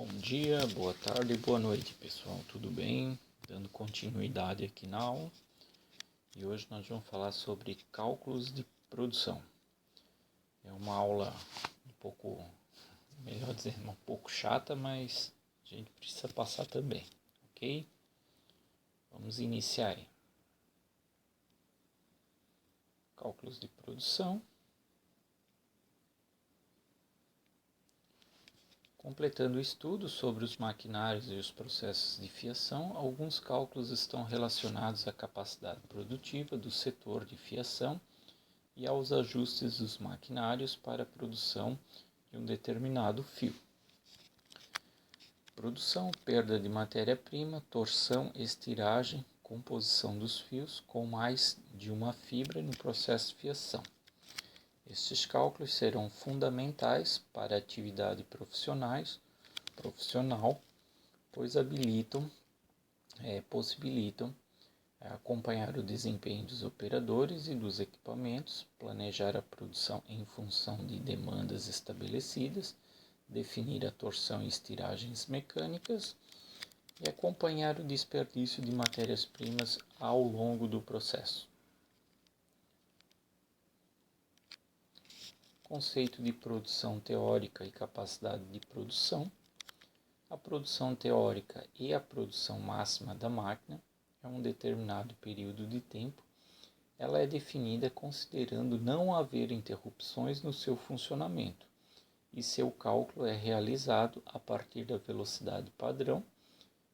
Bom dia, boa tarde, boa noite, pessoal. Tudo bem? Dando continuidade aqui na aula. E hoje nós vamos falar sobre cálculos de produção. É uma aula um pouco, melhor dizendo, um pouco chata, mas a gente precisa passar também, ok? Vamos iniciar aí. Cálculos de produção. Completando o estudo sobre os maquinários e os processos de fiação, alguns cálculos estão relacionados à capacidade produtiva do setor de fiação e aos ajustes dos maquinários para a produção de um determinado fio. Produção, perda de matéria-prima, torção, estiragem, composição dos fios com mais de uma fibra no processo de fiação. Estes cálculos serão fundamentais para a atividade profissional, pois possibilitam acompanhar o desempenho dos operadores e dos equipamentos, planejar a produção em função de demandas estabelecidas, definir a torção e estiragens mecânicas e acompanhar o desperdício de matérias-primas ao longo do processo. Conceito de produção teórica e capacidade de produção. A produção teórica e a produção máxima da máquina é um determinado período de tempo. Ela é definida considerando não haver interrupções no seu funcionamento e seu cálculo é realizado a partir da velocidade padrão,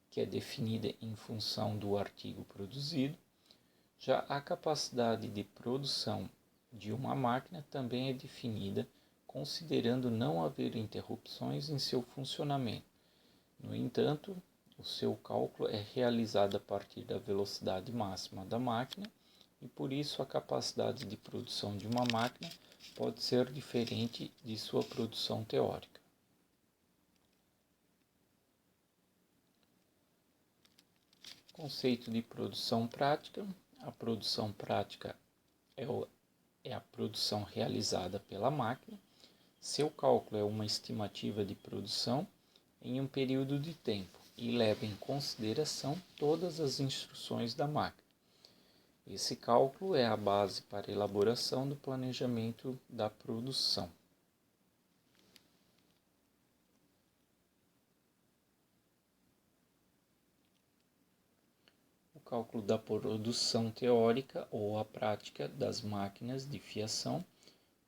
que é definida em função do artigo produzido. Já a capacidade de produção de uma máquina também é definida considerando não haver interrupções em seu funcionamento. No entanto, o seu cálculo é realizado a partir da velocidade máxima da máquina e por isso a capacidade de produção de uma máquina pode ser diferente de sua produção teórica. Conceito de produção prática. A produção prática é a produção realizada pela máquina. Seu cálculo é uma estimativa de produção em um período de tempo e leva em consideração todas as instruções da máquina. Esse cálculo é a base para a elaboração do planejamento da produção. O cálculo da produção teórica ou a prática das máquinas de fiação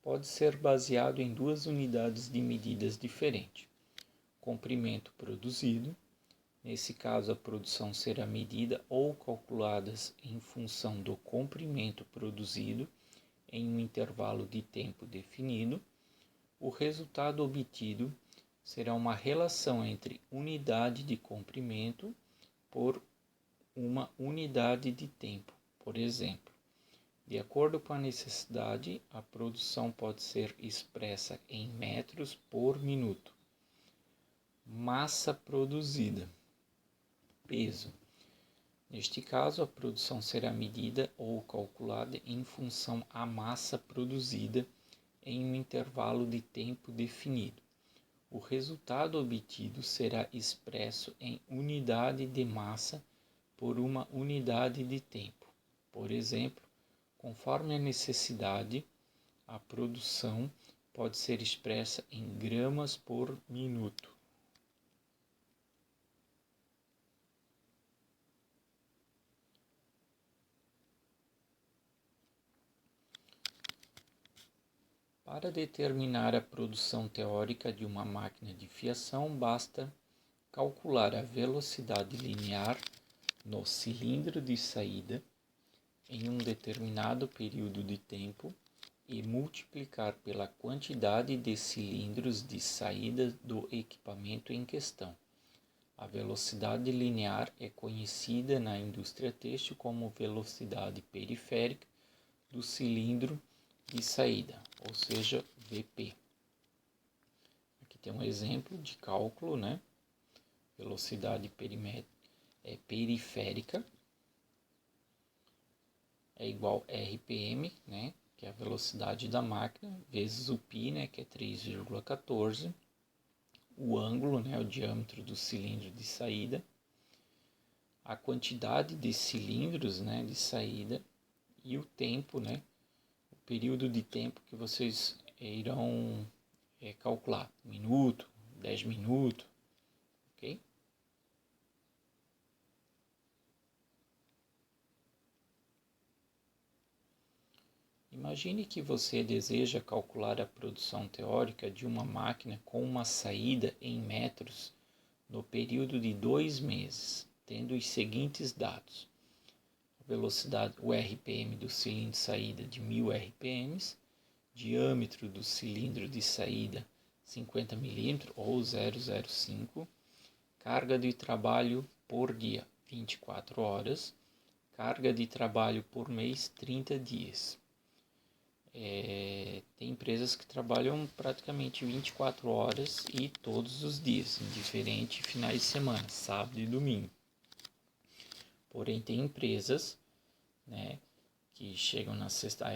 pode ser baseado em duas unidades de medidas diferentes. Comprimento produzido. Nesse caso, a produção será medida ou calculada em função do comprimento produzido em um intervalo de tempo definido. O resultado obtido será uma relação entre unidade de comprimento por uma unidade de tempo. Por exemplo, de acordo com a necessidade, a produção pode ser expressa em metros por minuto. Massa produzida. Peso. Neste caso, a produção será medida ou calculada em função à massa produzida em um intervalo de tempo definido. O resultado obtido será expresso em unidade de massa por uma unidade de tempo. Por exemplo, conforme a necessidade, a produção pode ser expressa em gramas por minuto. Para determinar a produção teórica de uma máquina de fiação, basta calcular a velocidade linear no cilindro de saída em um determinado período de tempo e multiplicar pela quantidade de cilindros de saída do equipamento em questão. A velocidade linear é conhecida na indústria têxtil como velocidade periférica do cilindro de saída, ou seja, VP. Aqui tem um exemplo de cálculo, né? Velocidade periférica é igual a RPM, né? Que é a velocidade da máquina, vezes o π, né? Que é 3,14, o ângulo, né, o diâmetro do cilindro de saída, a quantidade de cilindros, né, de saída e o tempo, né, o período de tempo que vocês irão calcular, minuto, 10 minutos, ok? Imagine que você deseja calcular a produção teórica de uma máquina com uma saída em metros no período de 2 meses, tendo os seguintes dados: a velocidade, o RPM do cilindro de saída de 1000 RPM, diâmetro do cilindro de saída 50 mm ou 0,05, carga de trabalho por dia 24 horas, carga de trabalho por mês 30 dias. Tem empresas que trabalham praticamente 24 horas e todos os dias, em diferentes finais de semana, sábado e domingo. Porém, tem empresas, né, que chegam na sexta,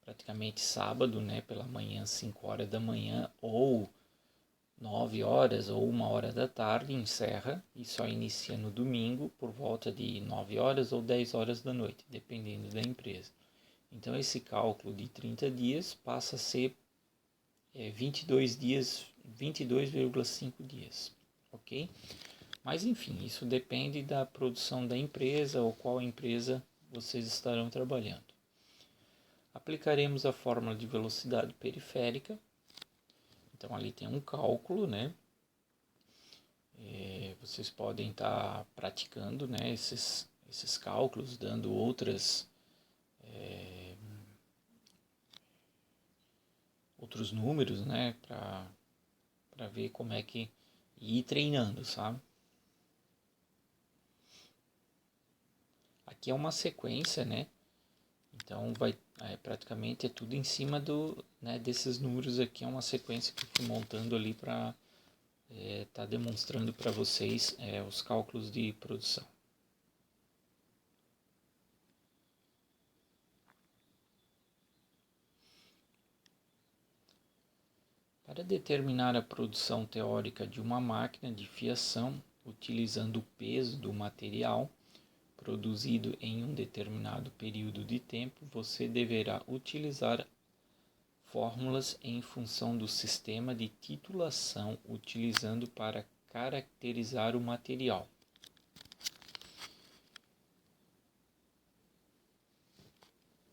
praticamente sábado, né, pela manhã, 5 horas da manhã, ou 9 horas ou 1 hora da tarde, encerra e só inicia no domingo por volta de 9 horas ou 10 horas da noite, dependendo da empresa. Então, esse cálculo de 30 dias passa a ser 22 dias, 22,5 dias, ok? Mas, enfim, isso depende da produção da empresa ou qual empresa vocês estarão trabalhando. Aplicaremos a fórmula de velocidade periférica. Então, ali tem um cálculo, né? Vocês podem estar praticando, né, esses cálculos, dando outros números, né, para ver como é que ir treinando, sabe? Aqui é uma sequência, né? Então praticamente é tudo em cima né, desses números aqui, é uma sequência que eu fui montando ali para estar demonstrando para vocês os cálculos de produção. Para determinar a produção teórica de uma máquina de fiação, utilizando o peso do material produzido em um determinado período de tempo, você deverá utilizar fórmulas em função do sistema de titulação utilizando para caracterizar o material.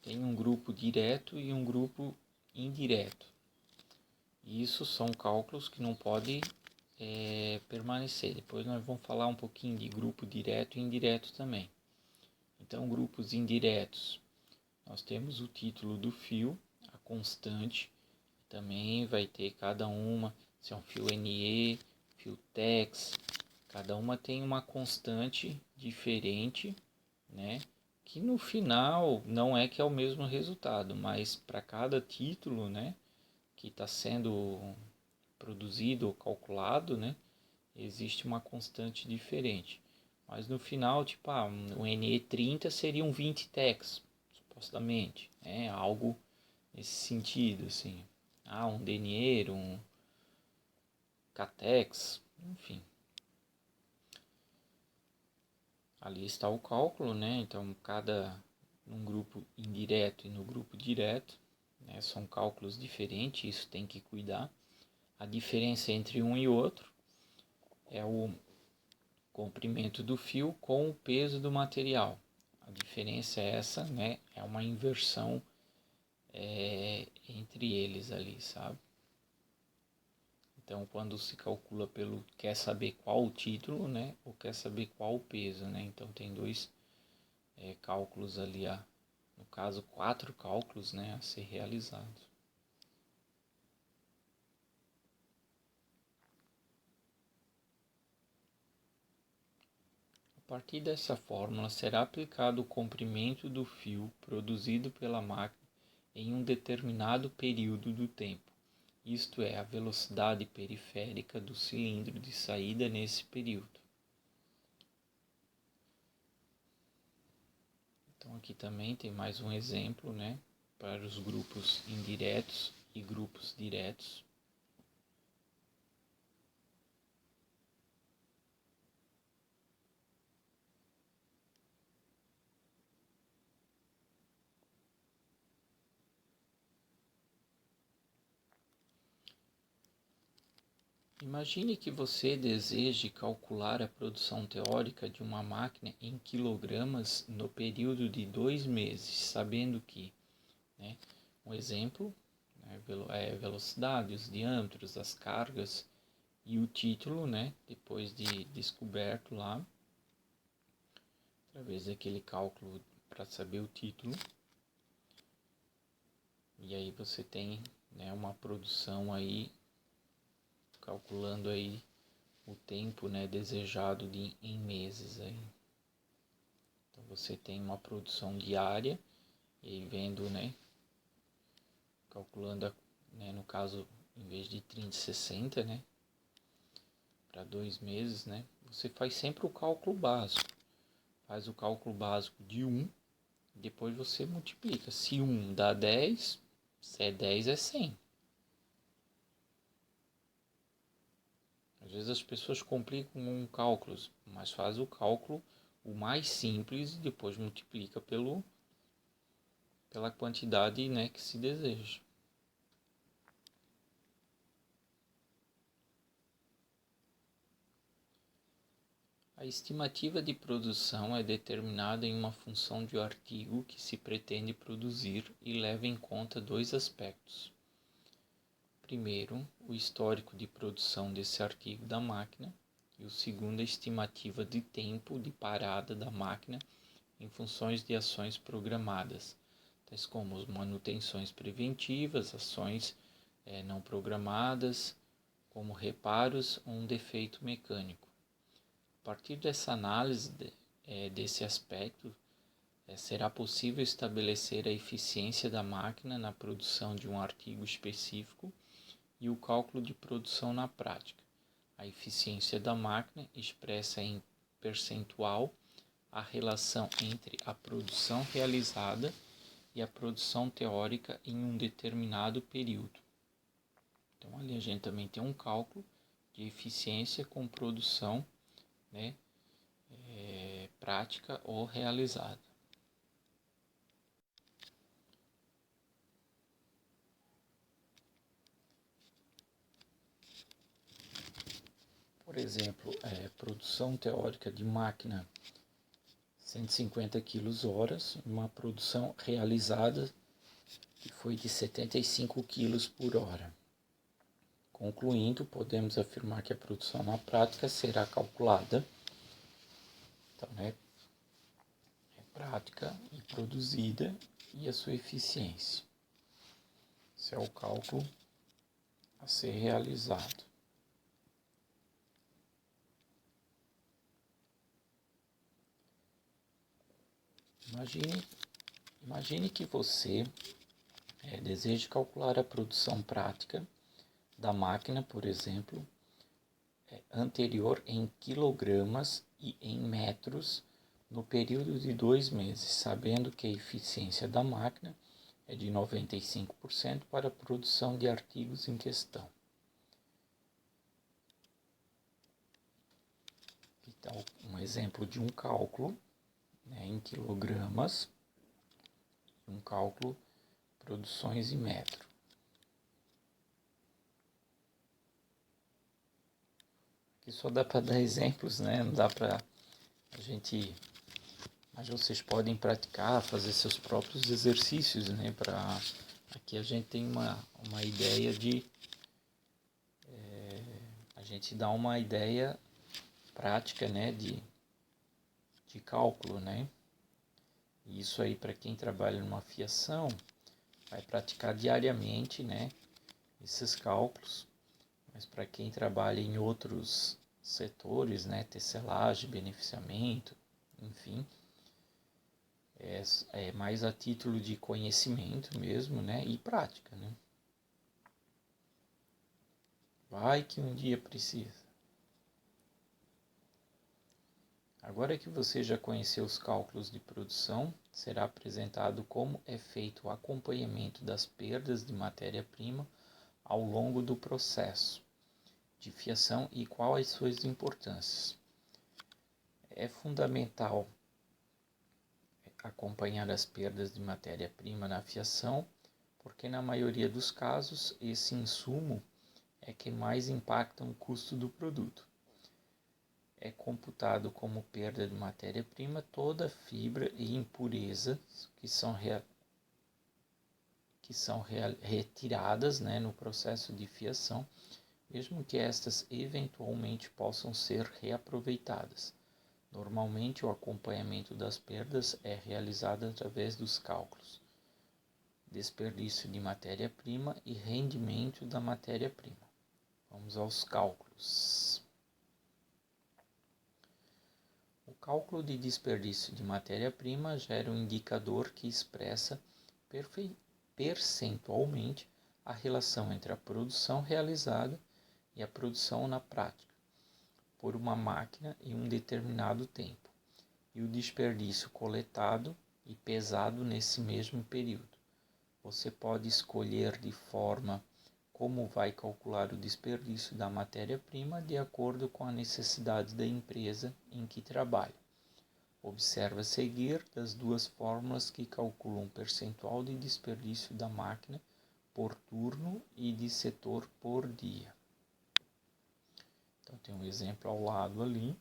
Tem um grupo direto e um grupo indireto. Isso são cálculos que não podem permanecer. Depois nós vamos falar um pouquinho de grupo direto e indireto também. Então, grupos indiretos. Nós temos o título do fio, a constante, também vai ter cada uma, se é um fio NE, fio TEX, cada uma tem uma constante diferente, né? Que no final não é que é o mesmo resultado, mas para cada título, né, que está sendo produzido ou calculado, né, existe uma constante diferente. Mas no final, tipo, um NE30 seria um 20 TEX, supostamente, né? Algo nesse sentido, assim. Um denier, um catex, enfim. Ali está o cálculo, né? Então, num grupo indireto e no grupo direto, né? São cálculos diferentes, isso tem que cuidar. A diferença entre um e outro é o comprimento do fio com o peso do material. A diferença é essa, né? É uma inversão entre eles ali, sabe? Então, quando se calcula quer saber qual o título, né? Ou quer saber qual o peso, né? Então, tem dois cálculos ali, no caso, 4 cálculos, né? A ser realizados. A partir dessa fórmula, será aplicado o comprimento do fio produzido pela máquina em um determinado período do tempo, isto é, a velocidade periférica do cilindro de saída nesse período. Então aqui também tem mais um exemplo, né, para os grupos indiretos e grupos diretos. Imagine que você deseje calcular a produção teórica de uma máquina em quilogramas no período de 2 meses, sabendo que, né, um exemplo, né, é velocidade, os diâmetros, as cargas e o título, né, depois de descoberto lá, através daquele cálculo para saber o título. E aí você tem, né, uma produção aí, calculando aí o tempo, né, desejado em meses aí. Então você tem uma produção diária e aí vendo, né, calculando, né, no caso, em vez de 30, 60, né, para 2 meses, né, você faz sempre o cálculo básico. Faz o cálculo básico de 1, depois você multiplica. Se 1 dá 10, se é 10 é 100. Às vezes as pessoas complicam um cálculo, mas faz o cálculo o mais simples e depois multiplica pela quantidade, né, que se deseja. A estimativa de produção é determinada em uma função de artigo que se pretende produzir e leva em conta dois aspectos. Primeiro, o histórico de produção desse artigo da máquina, e o segundo, a estimativa de tempo de parada da máquina em funções de ações programadas, tais como as manutenções preventivas, ações não programadas, como reparos ou um defeito mecânico. A partir dessa análise desse aspecto, será possível estabelecer a eficiência da máquina na produção de um artigo específico e o cálculo de produção na prática. A eficiência da máquina expressa em percentual a relação entre a produção realizada e a produção teórica em um determinado período. Então, ali a gente também tem um cálculo de eficiência com produção, né, prática ou realizada. Por exemplo, produção teórica de máquina 150 kg/h, uma produção realizada que foi de 75 kg/h. Concluindo, podemos afirmar que a produção na prática será calculada, então, né, prática e produzida e a sua eficiência. Esse é o cálculo a ser realizado. Imagine que você deseja calcular a produção prática da máquina, por exemplo, anterior em quilogramas e em metros no período de 2 meses, sabendo que a eficiência da máquina é de 95% para a produção de artigos em questão. Então, um exemplo de um cálculo, né, em quilogramas, um cálculo produções em metro. Aqui só dá para dar exemplos, né? Não dá para a gente... Mas vocês podem praticar, fazer seus próprios exercícios, né? Aqui a gente tem uma ideia de... a gente dá uma ideia prática, né? De cálculo, né? E isso aí, para quem trabalha numa fiação, vai praticar diariamente, né? Esses cálculos. Mas para quem trabalha em outros setores, né? Tecelagem, beneficiamento, enfim... É mais a título de conhecimento mesmo, né? E prática, né? Vai que um dia precisa. Agora que você já conheceu os cálculos de produção, será apresentado como é feito o acompanhamento das perdas de matéria-prima ao longo do processo de fiação e quais as suas importâncias. É fundamental acompanhar as perdas de matéria-prima na fiação, porque na maioria dos casos esse insumo é que mais impactam o custo do produto. É computado como perda de matéria-prima toda fibra e impurezas que são retiradas, né, no processo de fiação, mesmo que estas eventualmente possam ser reaproveitadas. Normalmente, o acompanhamento das perdas é realizado através dos cálculos: desperdício de matéria-prima e rendimento da matéria-prima. Vamos aos cálculos. O cálculo de desperdício de matéria-prima gera um indicador que expressa percentualmente a relação entre a produção realizada e a produção na prática por uma máquina em um determinado tempo, e o desperdício coletado e pesado nesse mesmo período. Você pode escolher de forma como vai calcular o desperdício da matéria-prima de acordo com a necessidade da empresa em que trabalha. Observe a seguir das duas fórmulas que calculam o percentual de desperdício da máquina por turno e de setor por dia. Então tem um exemplo ao lado ali,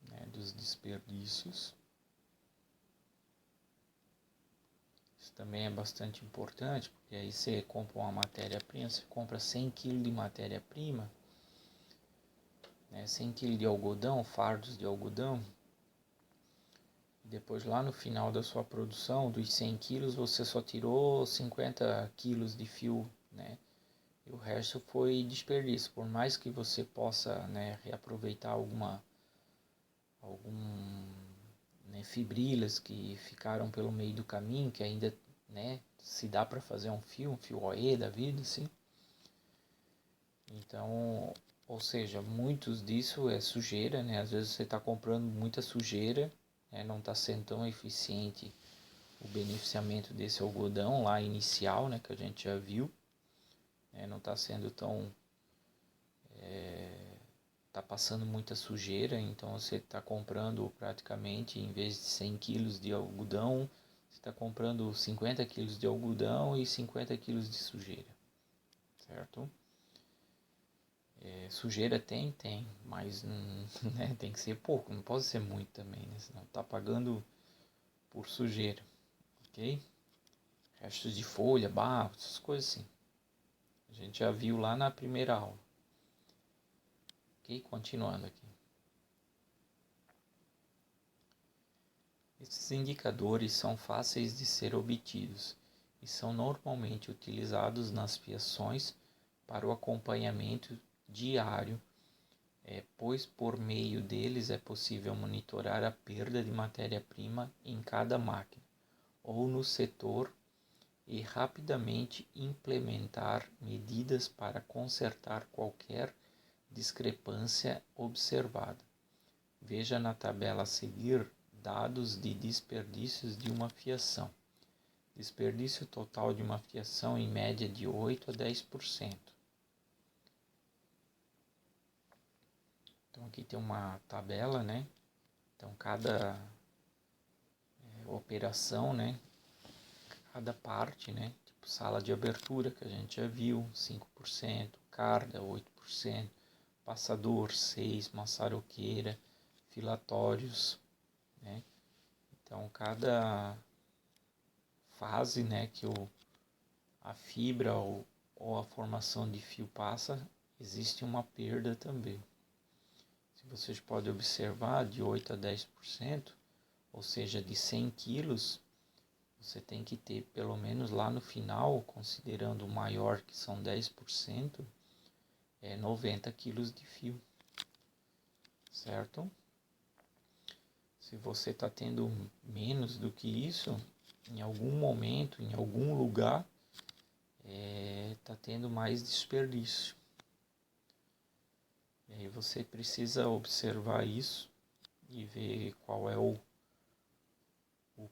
né, dos desperdícios. Isso também é bastante importante, porque aí você compra uma matéria-prima, você compra 100 kg de matéria-prima, né, 100 kg de algodão, fardos de algodão, e depois lá no final da sua produção, dos 100 kg, você só tirou 50 kg de fio, né? E o resto foi desperdício. Por mais que você possa, né, reaproveitar algum, né, fibrilhas que ficaram pelo meio do caminho, que ainda, né, se dá para fazer um fio OE da vida, assim. Então, ou seja, muitos disso é sujeira, né? Às vezes você está comprando muita sujeira, né? Não está sendo tão eficiente o beneficiamento desse algodão lá inicial, né, que a gente já viu. Não está sendo tão... está passando muita sujeira, então você está comprando praticamente, em vez de 100 kg de algodão, você está comprando 50 kg de algodão e 50 kg de sujeira, certo? Sujeira tem, mas né, tem que ser pouco, não pode ser muito também, né? Senão está pagando por sujeira, ok? Restos de folha, barro, essas coisas assim. A gente já viu lá na primeira aula. Ok? Continuando aqui. Esses indicadores são fáceis de ser obtidos e são normalmente utilizados nas fiações para o acompanhamento diário, pois por meio deles é possível monitorar a perda de matéria-prima em cada máquina ou no setor e rapidamente implementar medidas para consertar qualquer discrepância observada. Veja na tabela a seguir dados de desperdícios de uma fiação. Desperdício total de uma fiação em média de 8 a 10%. Então aqui tem uma tabela, né? Então cada operação, né? Cada parte, né? Tipo sala de abertura que a gente já viu, 5%, carga 8%, passador 6%, maçaroqueira, filatórios, né? Então cada fase, né, que a fibra ou a formação de fio passa, existe uma perda também. Se vocês podem observar, de 8 a 10%, ou seja, de 100 quilos, você tem que ter pelo menos lá no final, considerando o maior que são 10%, 90 quilos de fio, certo? Se você está tendo menos do que isso, em algum momento, em algum lugar, está tendo mais desperdício. E aí você precisa observar isso e ver qual é o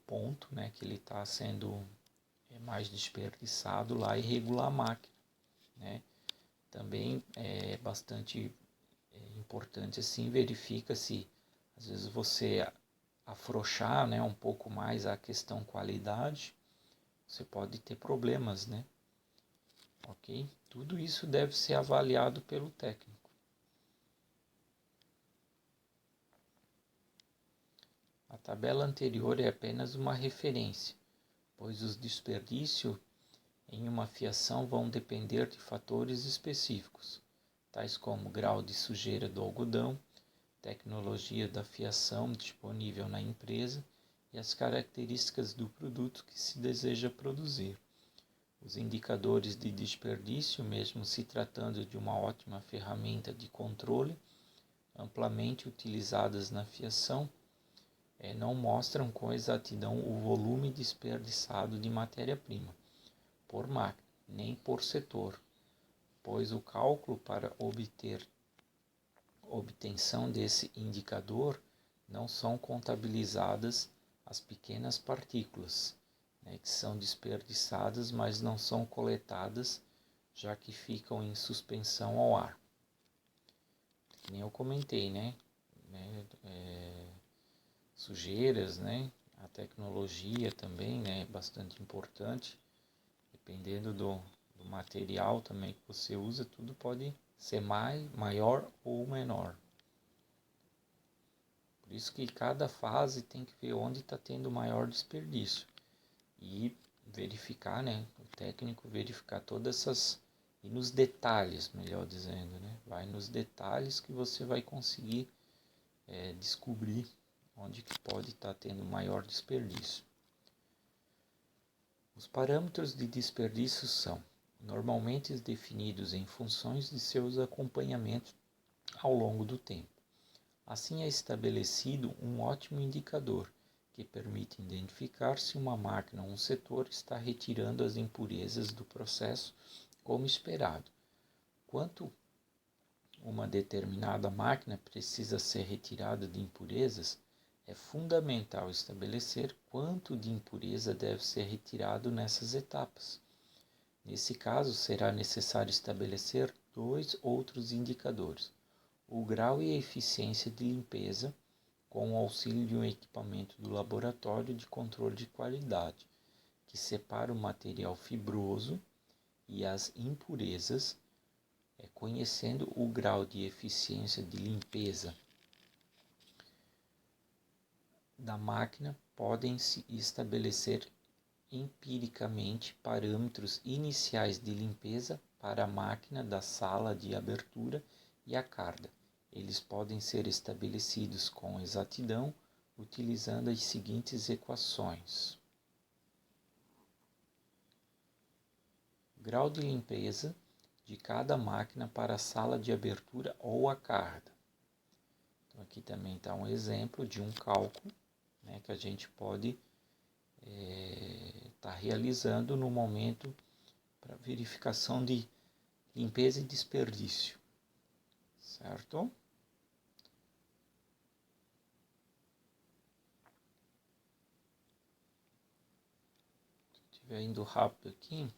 ponto, né, que ele está sendo mais desperdiçado lá e regular a máquina, né? Também é bastante importante assim, verifica se às vezes você afrouxar, né, um pouco mais a questão qualidade, você pode ter problemas, né? ok? Tudo isso deve ser avaliado pelo técnico. A tabela anterior é apenas uma referência, pois os desperdícios em uma fiação vão depender de fatores específicos, tais como grau de sujeira do algodão, tecnologia da fiação disponível na empresa e as características do produto que se deseja produzir. Os indicadores de desperdício, mesmo se tratando de uma ótima ferramenta de controle, amplamente utilizadas na fiação, não mostram com exatidão o volume desperdiçado de matéria-prima, por máquina, nem por setor, pois o cálculo para obtenção desse indicador não são contabilizadas as pequenas partículas, que são desperdiçadas, mas não são coletadas, já que ficam em suspensão ao ar. Que nem eu comentei, sujeiras, a tecnologia também, é bastante importante, dependendo do material também que você usa, tudo pode ser maior ou menor. Por isso que cada fase tem que ver onde está tendo maior desperdício e verificar, o técnico verificar todas essas, e nos detalhes, melhor dizendo, vai nos detalhes que você vai conseguir descobrir onde que pode estar tendo maior desperdício. Os parâmetros de desperdício são normalmente definidos em funções de seus acompanhamentos ao longo do tempo. Assim é estabelecido um ótimo indicador que permite identificar se uma máquina ou um setor está retirando as impurezas do processo como esperado. Quanto uma determinada máquina precisa ser retirada de impurezas, é fundamental estabelecer quanto de impureza deve ser retirado nessas etapas. Nesse caso, será necessário estabelecer 2 outros indicadores: o grau e a eficiência de limpeza, com o auxílio de um equipamento do laboratório de controle de qualidade, que separa o material fibroso e as impurezas, conhecendo o grau de eficiência de limpeza da máquina, podem-se estabelecer empiricamente parâmetros iniciais de limpeza para a máquina da sala de abertura e a carga. Eles podem ser estabelecidos com exatidão utilizando as seguintes equações. Grau de limpeza de cada máquina para a sala de abertura ou a carga. Então, aqui também está um exemplo de um cálculo que a gente pode estar realizando no momento para verificação de limpeza e desperdício, certo? Se estiver indo rápido aqui,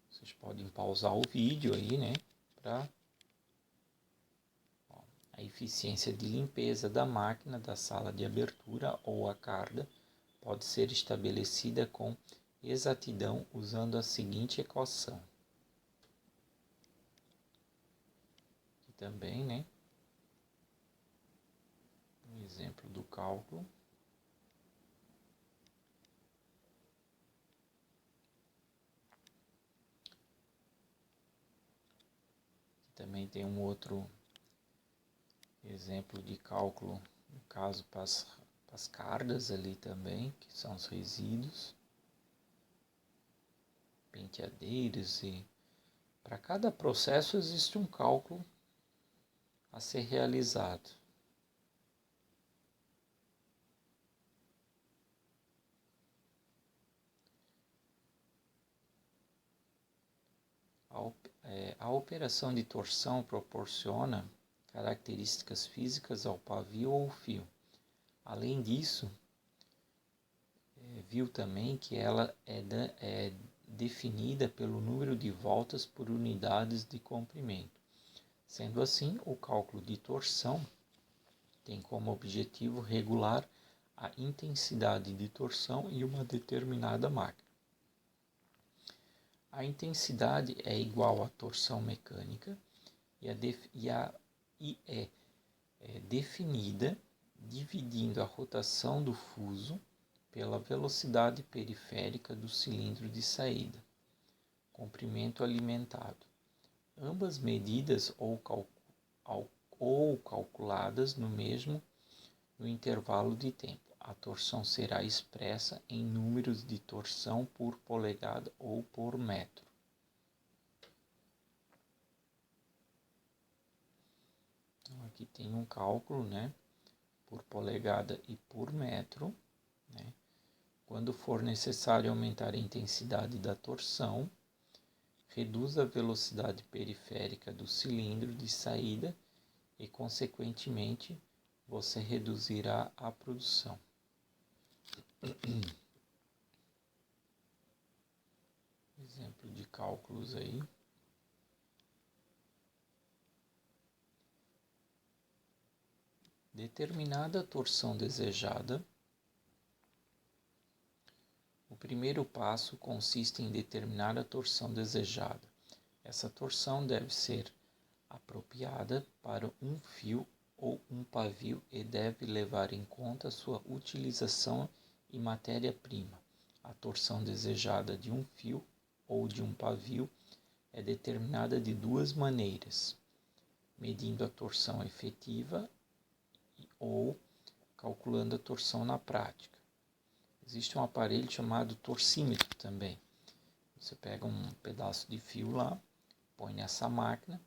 vocês podem pausar o vídeo aí, para a eficiência de limpeza da máquina da sala de abertura ou a carga pode ser estabelecida com exatidão usando a seguinte equação. Aqui também, um exemplo do cálculo. Aqui também tem um outro exemplo de cálculo, no caso para as cargas ali também, que são os resíduos, penteadeiras, e para cada processo existe um cálculo a ser realizado. A operação de torção proporciona características físicas ao pavio ou fio. Além disso, viu também que ela é definida pelo número de voltas por unidades de comprimento. Sendo assim, o cálculo de torção tem como objetivo regular a intensidade de torção em uma determinada máquina. A intensidade é igual à torção mecânica e é definida dividindo a rotação do fuso pela velocidade periférica do cilindro de saída, comprimento alimentado. Ambas medidas ou calculadas no intervalo de tempo. A torção será expressa em números de torção por polegada ou por metro. Então, aqui tem um cálculo, né, por polegada e por metro, né? Quando for necessário aumentar a intensidade da torção, reduz a velocidade periférica do cilindro de saída e, consequentemente, você reduzirá a produção. Exemplo de cálculos aí. Determinada a torção desejada, o primeiro passo consiste em determinar a torção desejada. Essa torção deve ser apropriada para um fio ou um pavio e deve levar em conta sua utilização e matéria-prima. A torção desejada de um fio ou de um pavio é determinada de duas maneiras: medindo a torção efetiva ou calculando a torção na prática. Existe um aparelho chamado torcímetro também. Você pega um pedaço de fio lá, põe nessa máquina,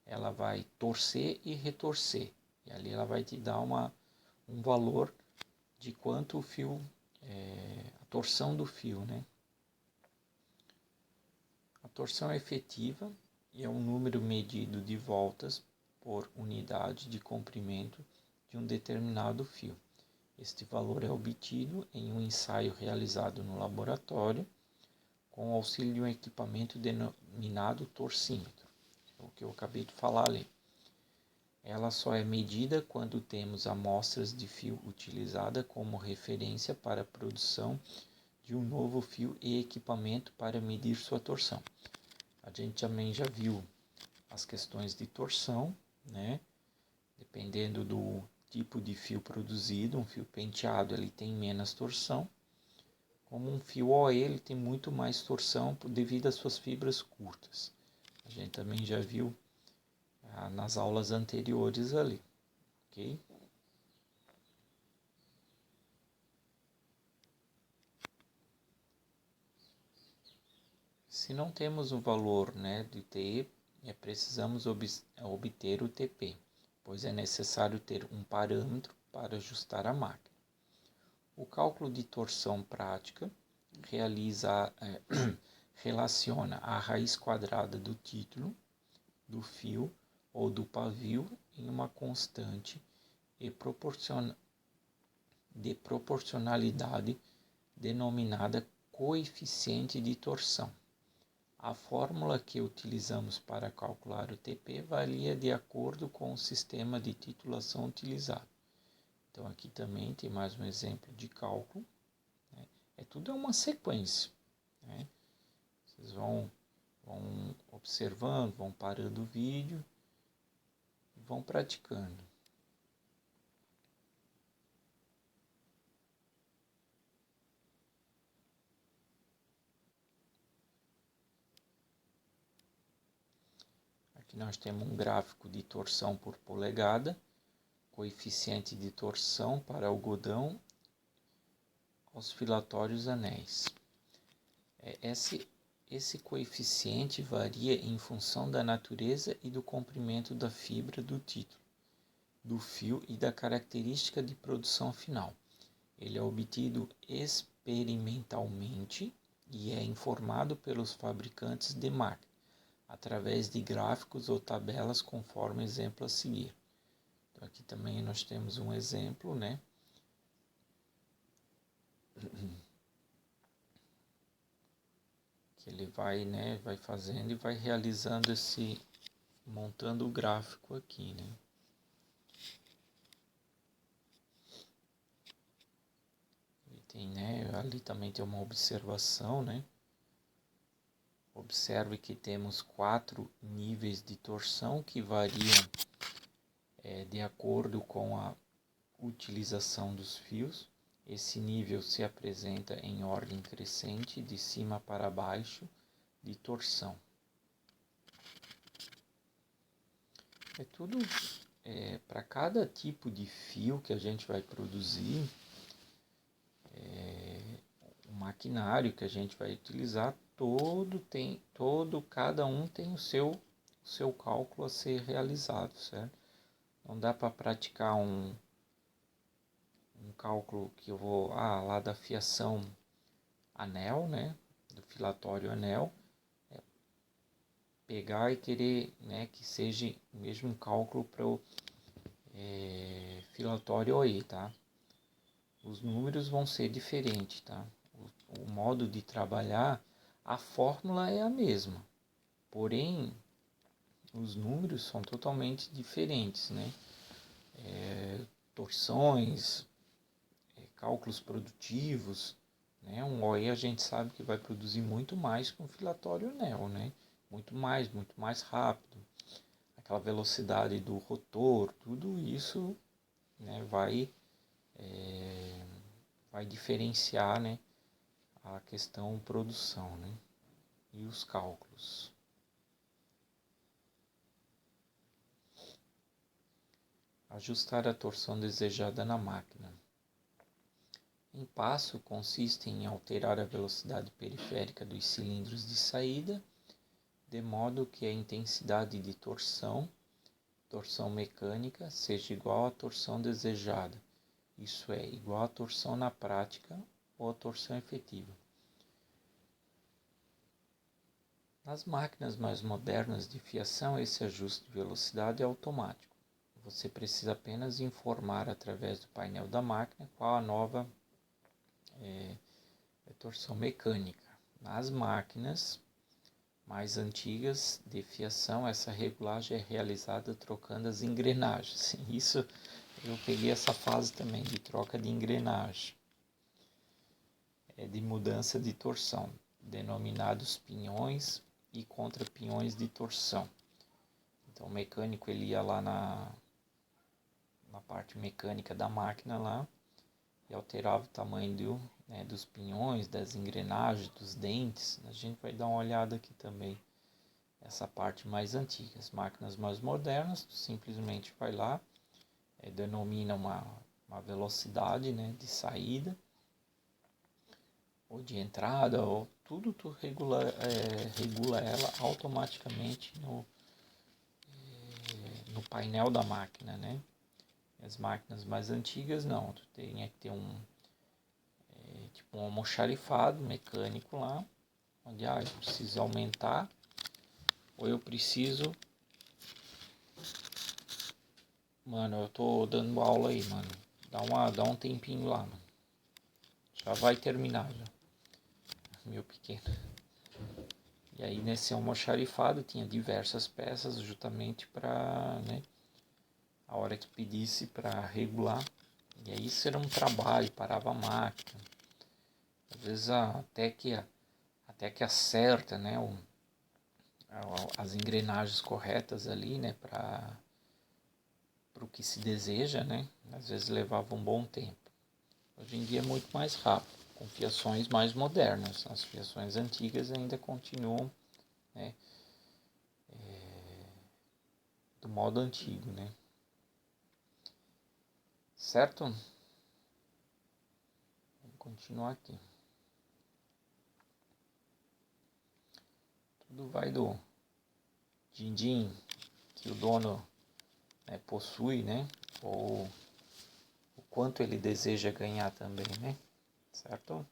ela vai torcer e retorcer. E ali ela vai te dar um valor de quanto o fio, a torção do fio, né? A torção efetiva é um número medido de voltas por unidade de comprimento de um determinado fio. Este valor é obtido em um ensaio realizado no laboratório com o auxílio de um equipamento denominado torcímetro, o que eu acabei de falar ali. Ela só é medida quando temos amostras de fio utilizada como referência para a produção de um novo fio e equipamento para medir sua torção. A gente também já viu as questões de torção, né? Dependendo do tipo de fio produzido, um fio penteado ele tem menos torção, como um fio OE ele tem muito mais torção devido às suas fibras curtas. A gente também já viu nas aulas anteriores ali, ok? Se não temos o valor, né, de T, precisamos obter o TP, pois é necessário ter um parâmetro para ajustar a máquina. O cálculo de torção prática relaciona a raiz quadrada do título, do fio ou do pavio em uma constante de proporcionalidade denominada coeficiente de torção. A fórmula que utilizamos para calcular o TP varia de acordo com o sistema de titulação utilizado. Então aqui também tem mais um exemplo de cálculo, né? Tudo é uma sequência, né? Vocês vão observando, vão parando o vídeo, vão praticando. Aqui nós temos um gráfico de torção por polegada, coeficiente de torção para algodão oscilatórios anéis. Esse coeficiente varia em função da natureza e do comprimento da fibra do título, do fio e da característica de produção final. Ele é obtido experimentalmente e é informado pelos fabricantes de máquina, através de gráficos ou tabelas conforme o exemplo a seguir. Então, aqui também nós temos um exemplo, né? Que ele vai, né, vai fazendo e vai realizando montando o gráfico aqui, né? E tem, né, ali também tem uma observação, né? Observe que temos 4 níveis de torção que variam de acordo com a utilização dos fios. Esse nível se apresenta em ordem crescente, de cima para baixo, de torção. É tudo para cada tipo de fio que a gente vai produzir, o maquinário que a gente vai utilizar, cada um tem o seu cálculo a ser realizado, certo? Não dá para praticar um cálculo que eu vou, lá da fiação anel, né, do filatório anel, pegar e querer, né, que seja o mesmo cálculo para o filatório OE, tá? Os números vão ser diferentes, tá? O modo de trabalhar, a fórmula é a mesma, porém os números são totalmente diferentes, né? Torções, cálculos produtivos, né? Um OE a gente sabe que vai produzir muito mais que um filatório anel, né? Muito mais rápido. Aquela velocidade do rotor, tudo isso, né, vai diferenciar, né, a questão produção, né, e os cálculos. Ajustar a torção desejada na máquina. Em passo consiste em alterar a velocidade periférica dos cilindros de saída, de modo que a intensidade de torção mecânica, seja igual à torção desejada, isso é, igual à torção na prática ou à torção efetiva. Nas máquinas mais modernas de fiação, esse ajuste de velocidade é automático. Você precisa apenas informar através do painel da máquina qual a nova torção mecânica. Nas máquinas mais antigas de fiação, essa regulagem é realizada trocando as engrenagens. Isso, eu peguei essa fase também de troca de engrenagem, de mudança de torção, denominados pinhões e contrapinhões de torção. Então o mecânico ele ia lá na parte mecânica da máquina lá e alterava o tamanho dos pinhões, das engrenagens, dos dentes. A gente vai dar uma olhada aqui também, essa parte mais antiga. As máquinas mais modernas, tu simplesmente vai lá, denomina uma velocidade, né, de saída ou de entrada, ou tudo tu regula ela automaticamente no painel da máquina, né? As máquinas mais antigas não, tu tem que ter um almoxarifado mecânico lá, onde eu preciso aumentar ou eu preciso. Mano, eu tô dando aula aí, mano. Dá um tempinho lá, mano. Já vai terminar já. Meu pequeno. E aí nesse almoxarifado tinha diversas peças justamente para, né, a hora que pedisse para regular. E aí isso era um trabalho, parava a máquina. Às vezes até que acerta, né, as engrenagens corretas ali, né, para o que se deseja, né? Às vezes levava um bom tempo. Hoje em dia é muito mais rápido, com fiações mais modernas. As fiações antigas ainda continuam, né, do modo antigo, né? Certo? Vamos continuar aqui. Tudo vai do din-din que o dono, né, possui, né? Ou o quanto ele deseja ganhar também, né? Certo?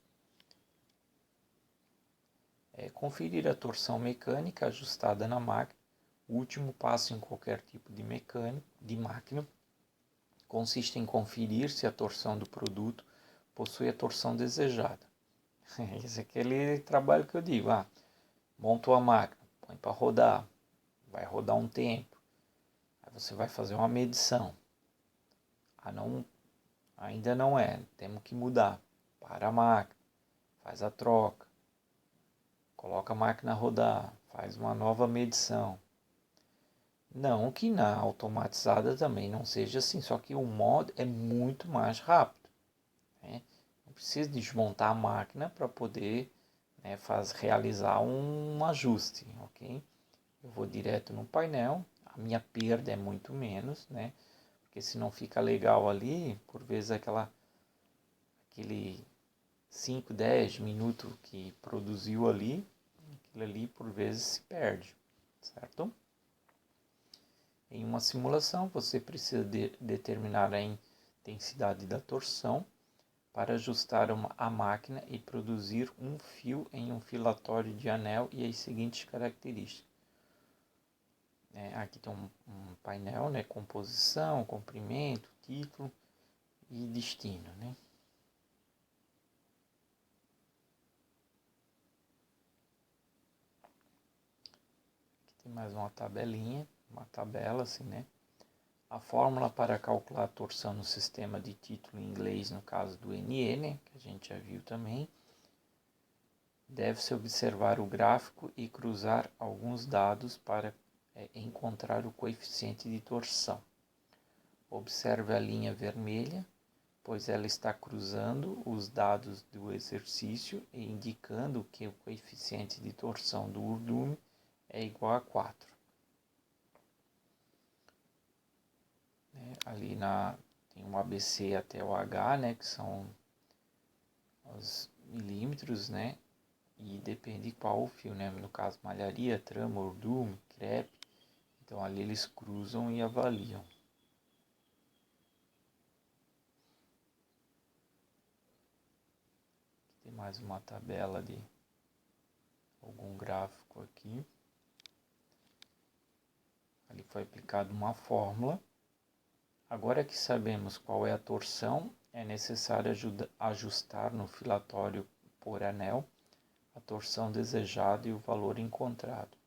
Conferir a torção mecânica ajustada na máquina. O último passo em qualquer tipo de máquina consiste em conferir se a torção do produto possui a torção desejada. Esse é aquele trabalho que eu digo, monta a máquina, põe para rodar, vai rodar um tempo, aí você vai fazer uma medição. Ainda não é, temos que mudar, para a máquina, faz a troca, coloca a máquina a rodar, faz uma nova medição. Não que na automatizada também não seja assim, só que o modo é muito mais rápido, né? Não precisa desmontar a máquina para poder, né, realizar um ajuste, ok? Eu vou direto no painel, a minha perda é muito menos, né? Porque se não fica legal ali, por vezes aquele 5, 10 minutos que produziu ali, aquilo ali por vezes se perde, certo? Em uma simulação, você precisa determinar a intensidade da torção para ajustar a máquina e produzir um fio em um filatório de anel e as seguintes características. Aqui tem um painel, né, composição, comprimento, título e destino, né? Aqui tem mais uma tabelinha, uma tabela assim, né? A fórmula para calcular a torção no sistema de título em inglês, no caso do NE, né, que a gente já viu também, deve-se observar o gráfico e cruzar alguns dados para encontrar o coeficiente de torção. Observe a linha vermelha, pois ela está cruzando os dados do exercício e indicando que o coeficiente de torção do urdume é igual a 4. Ali tem um ABC até o H, né, que são os milímetros, né, e depende qual o fio, né, no caso malharia, trama, urdume, crepe, então ali eles cruzam e avaliam. Tem mais uma tabela de algum gráfico aqui. Ali foi aplicada uma fórmula. Agora que sabemos qual é a torção, é necessário ajustar no filatório por anel a torção desejada e o valor encontrado.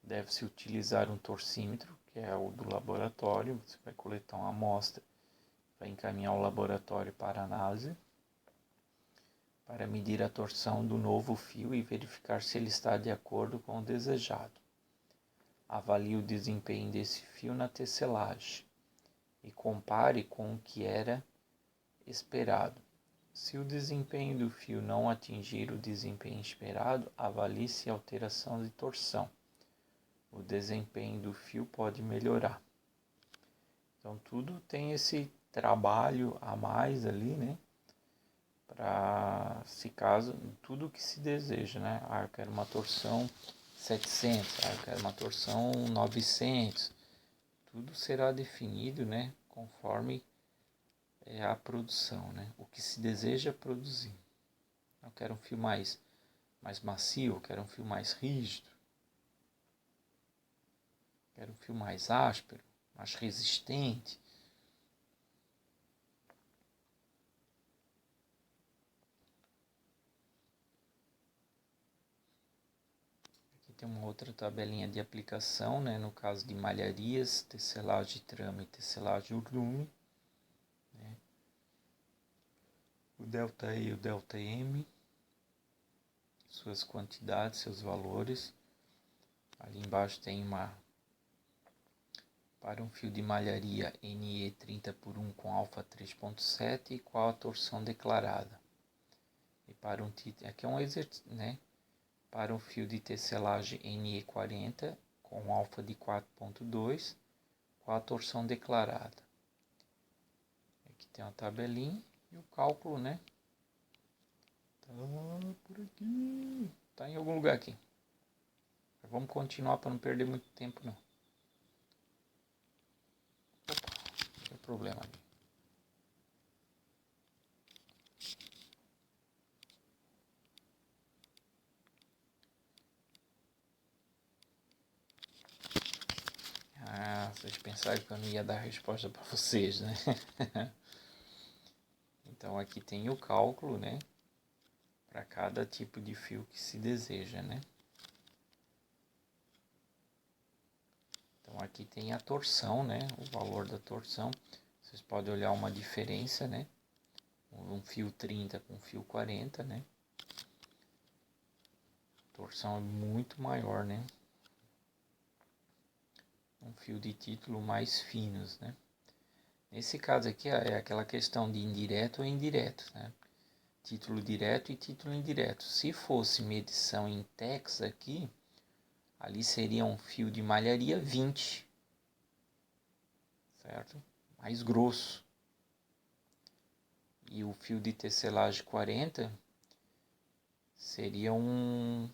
Deve-se utilizar um torcímetro, que é o do laboratório. Você vai coletar uma amostra, vai encaminhar ao laboratório para análise, para medir a torção do novo fio e verificar se ele está de acordo com o desejado. Avalie o desempenho desse fio na tecelagem e compare com o que era esperado. Se o desempenho do fio não atingir o desempenho esperado, avalie-se a alteração de torção. O desempenho do fio pode melhorar. Então tudo tem esse trabalho a mais ali, né? Para, se caso, tudo que se deseja, né? Eu quero uma torção 700, eu quero uma torção 900. Tudo será definido, né, conforme a produção, né, o que se deseja produzir. Eu quero um fio mais macio, eu quero um fio mais rígido, eu quero um fio mais áspero, mais resistente. Aqui tem uma outra tabelinha de aplicação, né, no caso de malharias, tecelagem trama e tecelagem urdume. O delta E e o delta M, suas quantidades, seus valores. Ali embaixo tem para um fio de malharia NE 30 por 1 com alfa 3.7 e qual a torção declarada. E para aqui é um exercício, né? Para um fio de tecelagem NE 40 com alfa de 4.2, qual a torção declarada. Aqui tem uma tabelinha e o cálculo, né? Tá por aqui. Tá em algum lugar aqui. Vamos continuar para não perder muito tempo, não. Opa, não tem problema ali. Vocês pensaram que eu não ia dar resposta para vocês, né? Então aqui tem o cálculo, né? Para cada tipo de fio que se deseja, né? Então aqui tem a torção, né? O valor da torção. Vocês podem olhar uma diferença, né? Um fio 30 com um fio 40, né? torção é muito maior, né? Um fio de título mais finos, né? Nesse caso aqui é aquela questão de indireto ou indireto, né? Título direto e título indireto. Se fosse medição em tex aqui, ali seria um fio de malharia 20, certo? Mais grosso. E o fio de tecelagem 40 seria um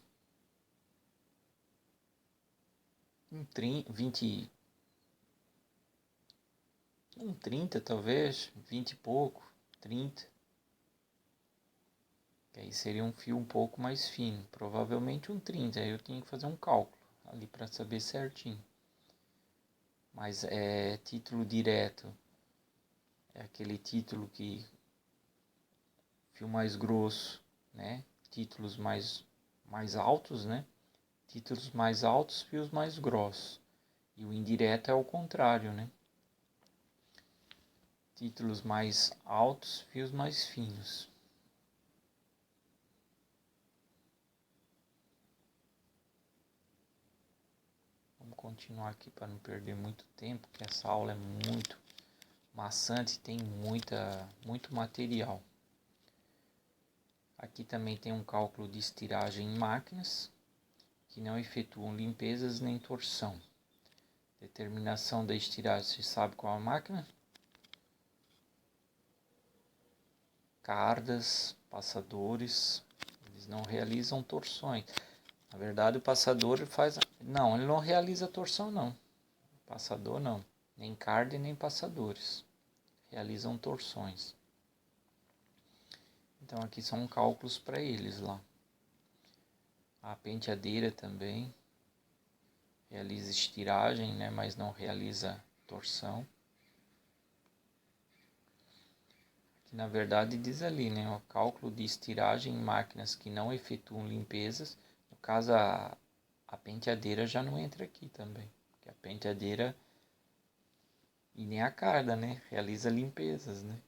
20, um 30 talvez, 20 e pouco, 30. Que aí seria um fio um pouco mais fino, provavelmente um 30. Aí eu tinha que fazer um cálculo ali para saber certinho. Mas título direto, é aquele título que fio mais grosso, né? Títulos mais altos, né? Títulos mais altos, fios mais grossos. E o indireto é o contrário, né? Títulos mais altos, fios mais finos. Vamos continuar aqui para não perder muito tempo, que essa aula é muito maçante, tem muito material. Aqui também tem um cálculo de estiragem em máquinas que não efetuam limpezas nem torção. Determinação da estiragem, você sabe qual a máquina? Cardas, passadores, eles não realizam torções. Na verdade, o passador faz... Não, ele não realiza torção, não. Passador, não. Nem carda e nem passadores. Realizam torções. Então, aqui são cálculos para eles lá. A penteadeira também realiza estiragem, né, mas não realiza torção. Que na verdade diz ali, né, o cálculo de estiragem em máquinas que não efetuam limpezas. No caso, a penteadeira já não entra aqui também. Porque a penteadeira e nem a carda, né, realiza limpezas, né.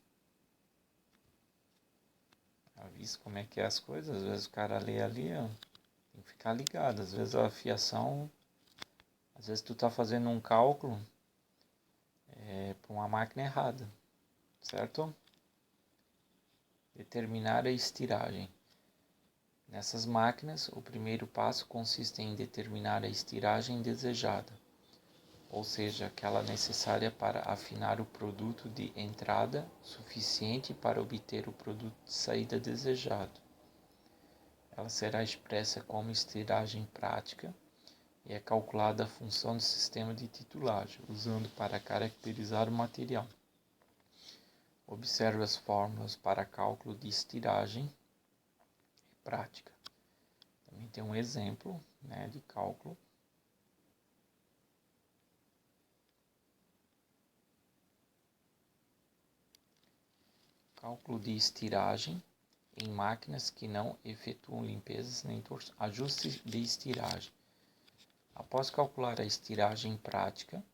Já visto como é que é as coisas? Às vezes o cara lê ali, ó, tem que ficar ligado. Às vezes a fiação, às vezes tu tá fazendo um cálculo para uma máquina errada, certo? Determinar a estiragem. Nessas máquinas, o primeiro passo consiste em determinar a estiragem desejada, ou seja, aquela necessária para afinar o produto de entrada suficiente para obter o produto de saída desejado. Ela será expressa como estiragem prática e é calculada a função do sistema de titulagem, usando para caracterizar o material. Observe as fórmulas para cálculo de estiragem prática. Também tem um exemplo, né, de cálculo. Cálculo de estiragem em máquinas que não efetuam limpezas nem torção. Ajuste de estiragem. Após calcular a estiragem prática,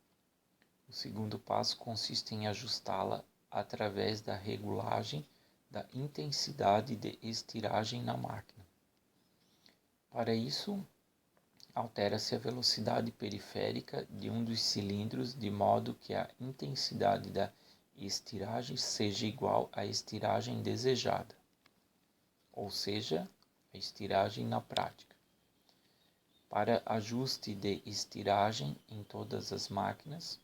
o segundo passo consiste em ajustá-la através da regulagem da intensidade de estiragem na máquina. Para isso, altera-se a velocidade periférica de um dos cilindros de modo que a intensidade da estiragem seja igual à estiragem desejada, ou seja, a estiragem na prática. Para ajuste de estiragem em todas as máquinas,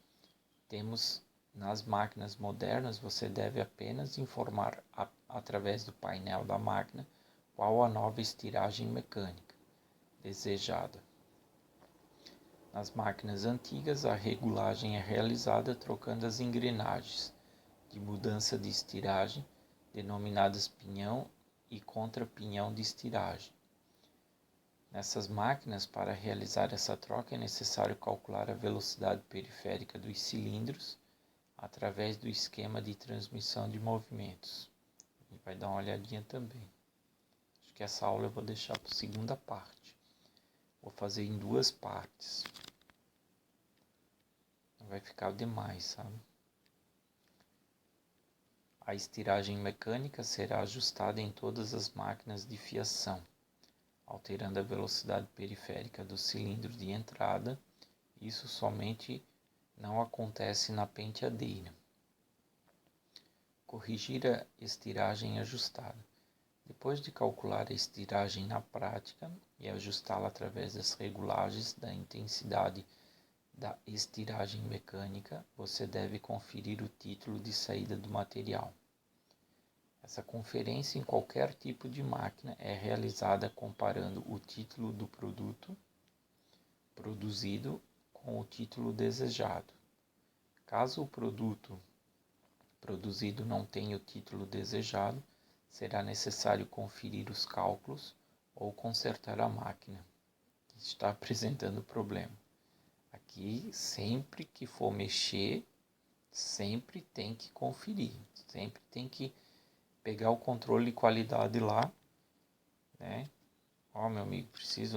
temos nas máquinas modernas, você deve apenas informar através do painel da máquina qual a nova estiragem mecânica desejada. Nas máquinas antigas, a regulagem é realizada trocando as engrenagens de mudança de estiragem, denominadas pinhão e contrapinhão de estiragem. Nessas máquinas, para realizar essa troca, é necessário calcular a velocidade periférica dos cilindros através do esquema de transmissão de movimentos. A gente vai dar uma olhadinha também. Acho que essa aula eu vou deixar para a segunda parte. Vou fazer em duas partes. Não vai ficar demais, sabe? A estiragem mecânica será ajustada em todas as máquinas de fiação. alterando a velocidade periférica do cilindro de entrada. Isso somente não acontece na penteadeira. Corrigir a estiragem ajustada. Depois de calcular a estiragem na prática e ajustá-la através das regulagens da intensidade da estiragem mecânica, você deve conferir o título de saída do material. Essa conferência em qualquer tipo de máquina é realizada comparando o título do produto produzido com o título desejado. Caso o produto produzido não tenha o título desejado, será necessário conferir os cálculos ou consertar a máquina que está apresentando problema. Aqui, sempre que for mexer, sempre tem que conferir, sempre tem que pegar o controle de qualidade lá, né? Ó, meu amigo,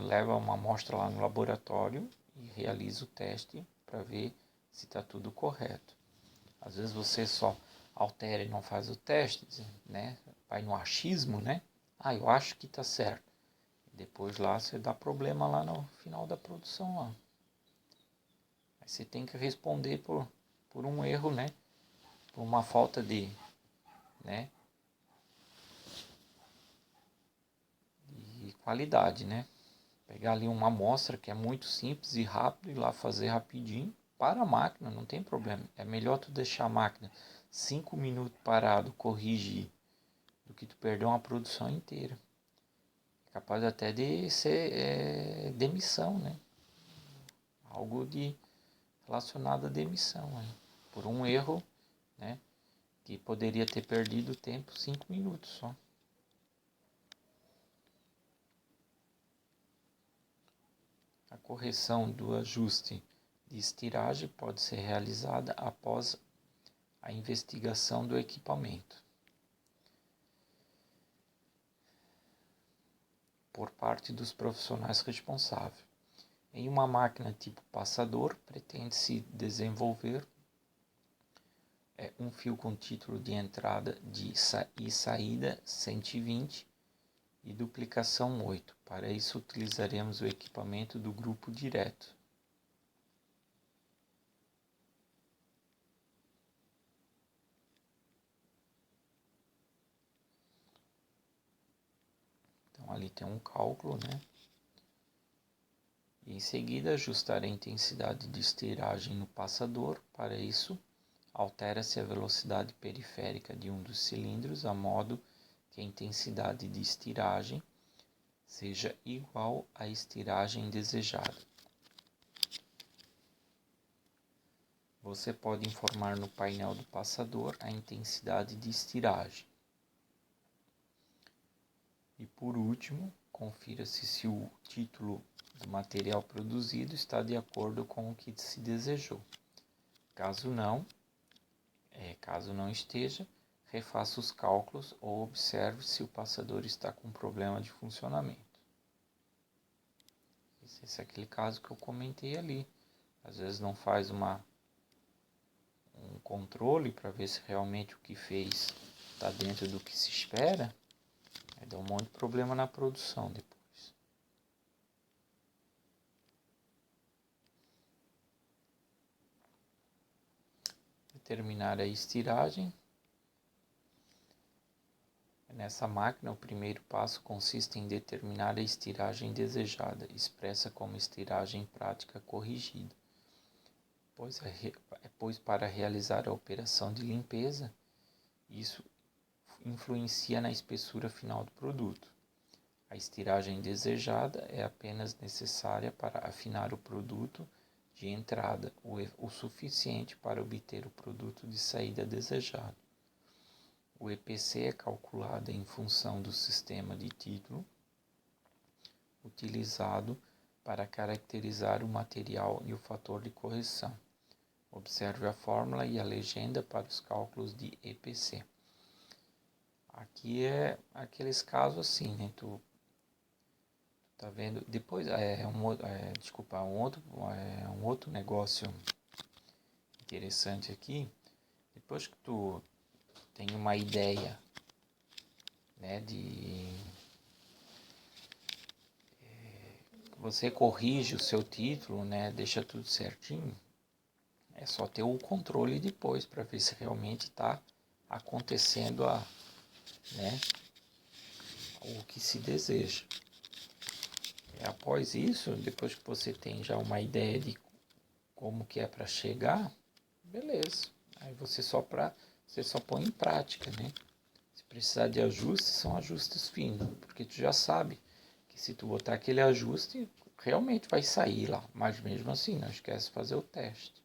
leva uma amostra lá no laboratório e realiza o teste para ver se está tudo correto. Às vezes você só altera e não faz o teste, né? Vai no achismo, né? Eu acho que está certo. Depois lá você dá problema lá no final da produção lá. Aí você tem que responder por um erro, né? Por uma falta de, né? De qualidade, né? Pegar ali uma amostra que é muito simples e rápido e lá fazer rapidinho para a máquina, não tem problema. É melhor tu deixar a máquina 5 minutos parado, corrigir, do que tu perder uma produção inteira. É capaz até de ser demissão, né? Algo relacionado à demissão, né? Por um erro, né? Que poderia ter perdido tempo 5 minutos só. A correção do ajuste de estiragem pode ser realizada após a investigação do equipamento por parte dos profissionais responsáveis. Em uma máquina tipo passador, pretende-se desenvolver um fio com título de entrada e saída 120 e duplicação 8. Para isso, utilizaremos o equipamento do grupo direto. Então, ali tem um cálculo, né? E em seguida, ajustar a intensidade de estiragem no passador. Para isso, altera-se a velocidade periférica de um dos cilindros, a modo que a intensidade de estiragem seja igual à estiragem desejada. Você pode informar no painel do passador a intensidade de estiragem. E por último, confira-se se o título do material produzido está de acordo com o que se desejou. Caso não esteja, refaça os cálculos ou observe se o passador está com problema de funcionamento. Esse é aquele caso que eu comentei ali. Às vezes não faz um controle para ver se realmente o que fez está dentro do que se espera. Aí dá um monte de problema na produção depois. Determinar a estiragem. Nessa máquina, o primeiro passo consiste em determinar a estiragem desejada, expressa como estiragem prática corrigida. Pois para realizar a operação de limpeza, isso influencia na espessura final do produto. A estiragem desejada é apenas necessária para afinar o produto de entrada, o suficiente para obter o produto de saída desejado. O EPC é calculado em função do sistema de título utilizado para caracterizar o material e o fator de correção. Observe a fórmula e a legenda para os cálculos de EPC. Aqui é aqueles casos assim, né? Tu tá vendo? Depois um outro negócio interessante aqui. Depois que tu tem uma ideia, né, você corrige o seu título, né, deixa tudo certinho, é só ter o controle depois para ver se realmente está acontecendo né, o que se deseja. Após isso, depois que você tem já uma ideia de como que é para chegar, beleza. Aí você só põe em prática, né? Se precisar de ajustes, são ajustes finos, porque tu já sabe que se tu botar aquele ajuste, realmente vai sair lá. Mas mesmo assim, não esquece de fazer o teste.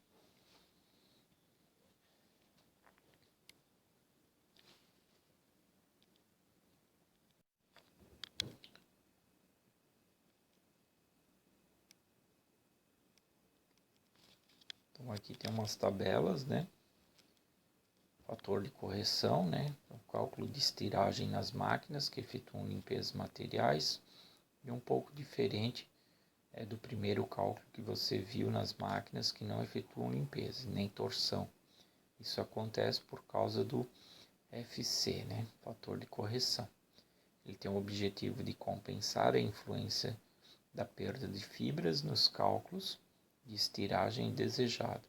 Então aqui tem umas tabelas, né? Fator de correção, né? O cálculo de estiragem nas máquinas que efetuam limpezas materiais. E um pouco diferente do primeiro cálculo que você viu nas máquinas que não efetuam limpeza, nem torção. Isso acontece por causa do FC, né? Fator de correção. Ele tem o objetivo de compensar a influência da perda de fibras nos cálculos de estiragem desejada.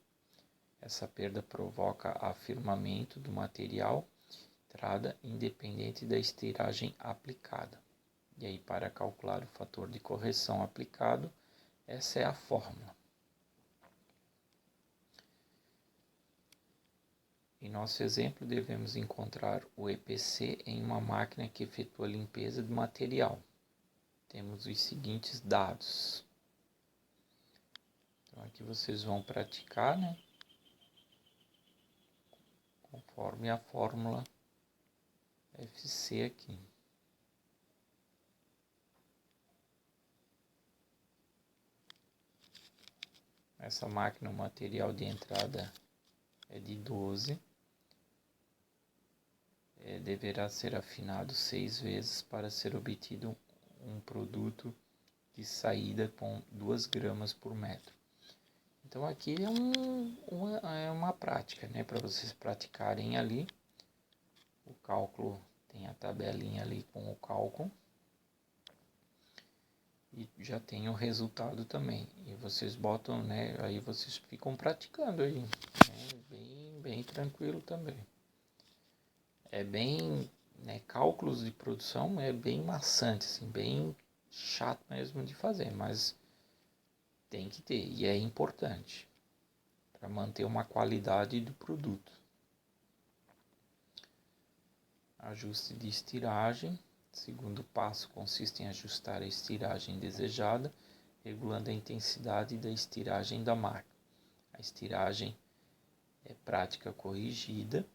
Essa perda provoca afirmamento do material entrada independente da estiragem aplicada. E aí, para calcular o fator de correção aplicado, essa é a fórmula. Em nosso exemplo, devemos encontrar o EPC em uma máquina que efetua limpeza do material. Temos os seguintes dados. Então, aqui vocês vão praticar, né? Conforme a fórmula FC aqui. Essa máquina, o material de entrada é de 12. Deverá ser afinado 6 vezes para ser obtido um produto de saída com 2 gramas por metro. Então aqui é uma prática, né, para vocês praticarem ali. O cálculo, tem a tabelinha ali com o cálculo. E já tem o resultado também. E vocês botam, né, aí vocês ficam praticando aí. Bem tranquilo também. É bem, né, cálculos de produção é bem maçante, assim, bem chato mesmo de fazer, mas tem que ter e é importante para manter uma qualidade do produto. Ajuste de estiragem. Segundo passo consiste em ajustar a estiragem desejada, regulando a intensidade da estiragem da máquina. A estiragem é prática corrigida,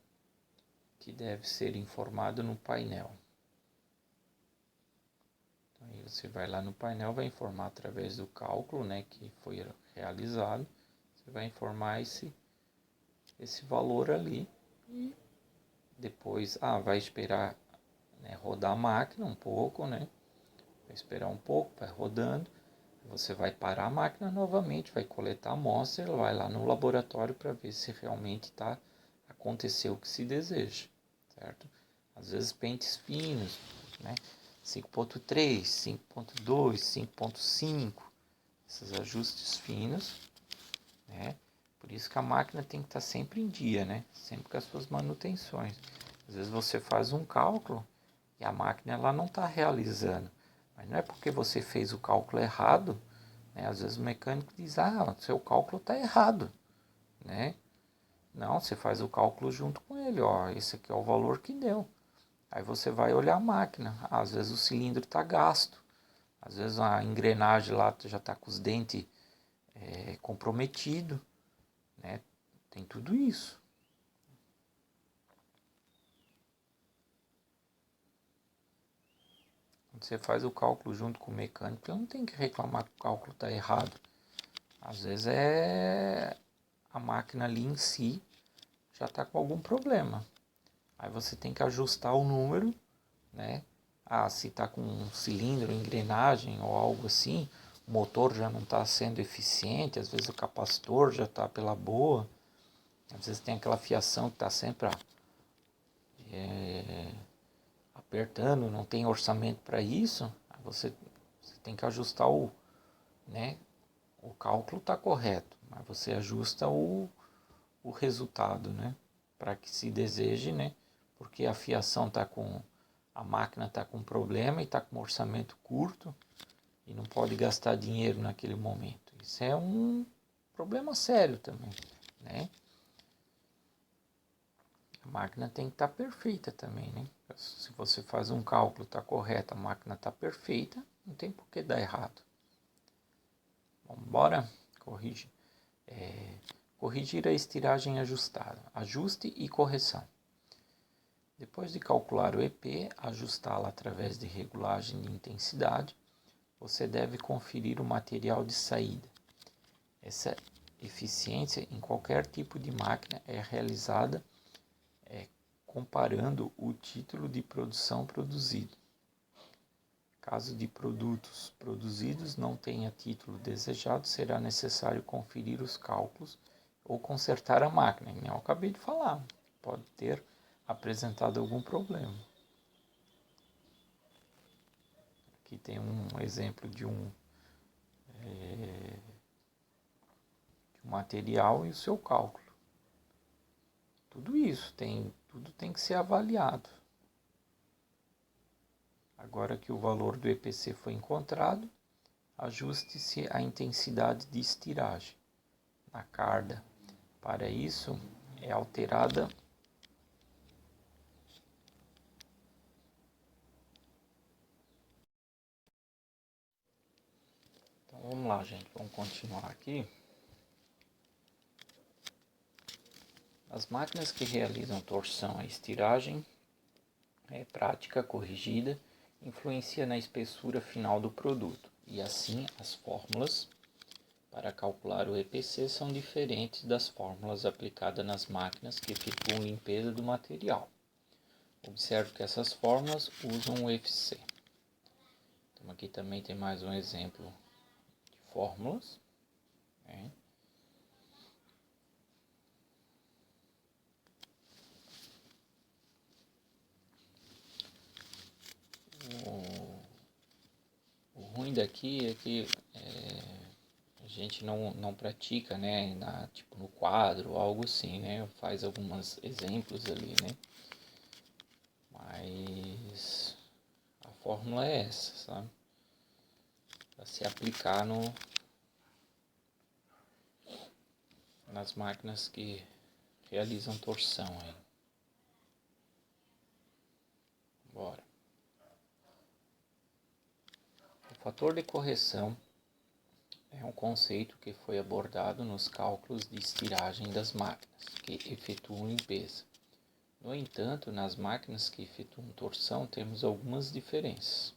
que deve ser informado no painel. Então, aí você vai lá no painel, vai informar através do cálculo, né, que foi realizado. Você vai informar esse valor ali e depois vai esperar, né, rodar a máquina um pouco, né? Vai esperar um pouco, vai rodando. Você vai parar a máquina novamente, vai coletar a amostra, vai lá no laboratório para ver se realmente aconteceu o que se deseja, certo? Às vezes pentes finos, né? 5.3, 5.2, 5.5, esses ajustes finos, né? Por isso que a máquina tem que estar sempre em dia, né? Sempre com as suas manutenções. Às vezes você faz um cálculo e a máquina ela não está realizando. Mas não é porque você fez o cálculo errado, né? Às vezes o mecânico diz, seu cálculo está errado, né? Não, você faz o cálculo junto com ele, esse aqui é o valor que deu. Aí você vai olhar a máquina, às vezes o cilindro está gasto, às vezes a engrenagem lá já está com os dentes comprometidos, né? Tem tudo isso. Quando você faz o cálculo junto com o mecânico, ele não tem que reclamar que o cálculo está errado. Às vezes a máquina ali em si já está com algum problema. Aí você tem que ajustar o número, né? Se está com um cilindro, engrenagem ou algo assim, o motor já não está sendo eficiente, às vezes o capacitor já está pela boa, às vezes tem aquela fiação que está sempre apertando, não tem orçamento para isso, você tem que ajustar né? O cálculo está correto, mas você ajusta o resultado, né? Para que se deseje, né? Porque a fiação a máquina está com problema e está com um orçamento curto e não pode gastar dinheiro naquele momento. Isso é um problema sério também, né? A máquina tem que estar perfeita também, né? Se você faz um cálculo, está correto, a máquina está perfeita, não tem por que dar errado. Vamos embora? Corrigir a estiragem ajustada. Ajuste e correção. Depois de calcular o EP, ajustá-la através de regulagem de intensidade, você deve conferir o material de saída. Essa eficiência em qualquer tipo de máquina é realizada comparando o título de produção produzido. Caso de produtos produzidos não tenha título desejado, será necessário conferir os cálculos ou consertar a máquina. Eu acabei de falar, pode ter apresentado algum problema. Aqui tem um exemplo de um material e o seu cálculo. Tudo tem que ser avaliado. Agora que o valor do EPC foi encontrado, ajuste-se a intensidade de estiragem na carda. Para isso, é alterada Então vamos lá, gente, vamos continuar aqui. As máquinas que realizam torção e estiragem prática corrigida influencia na espessura final do produto e assim as fórmulas para calcular o EPC são diferentes das fórmulas aplicadas nas máquinas que efetuam limpeza do material. Observe que essas fórmulas usam o FC. Então aqui também tem mais um exemplo de fórmulas. Né? O ruim daqui é que a gente não pratica, né, tipo no quadro, algo assim, né, faz alguns exemplos ali, né, mas a fórmula é essa, sabe, para se aplicar nas máquinas que realizam torção aí. Bora. O fator de correção é um conceito que foi abordado nos cálculos de estiragem das máquinas que efetuam limpeza. No entanto, nas máquinas que efetuam torção temos algumas diferenças.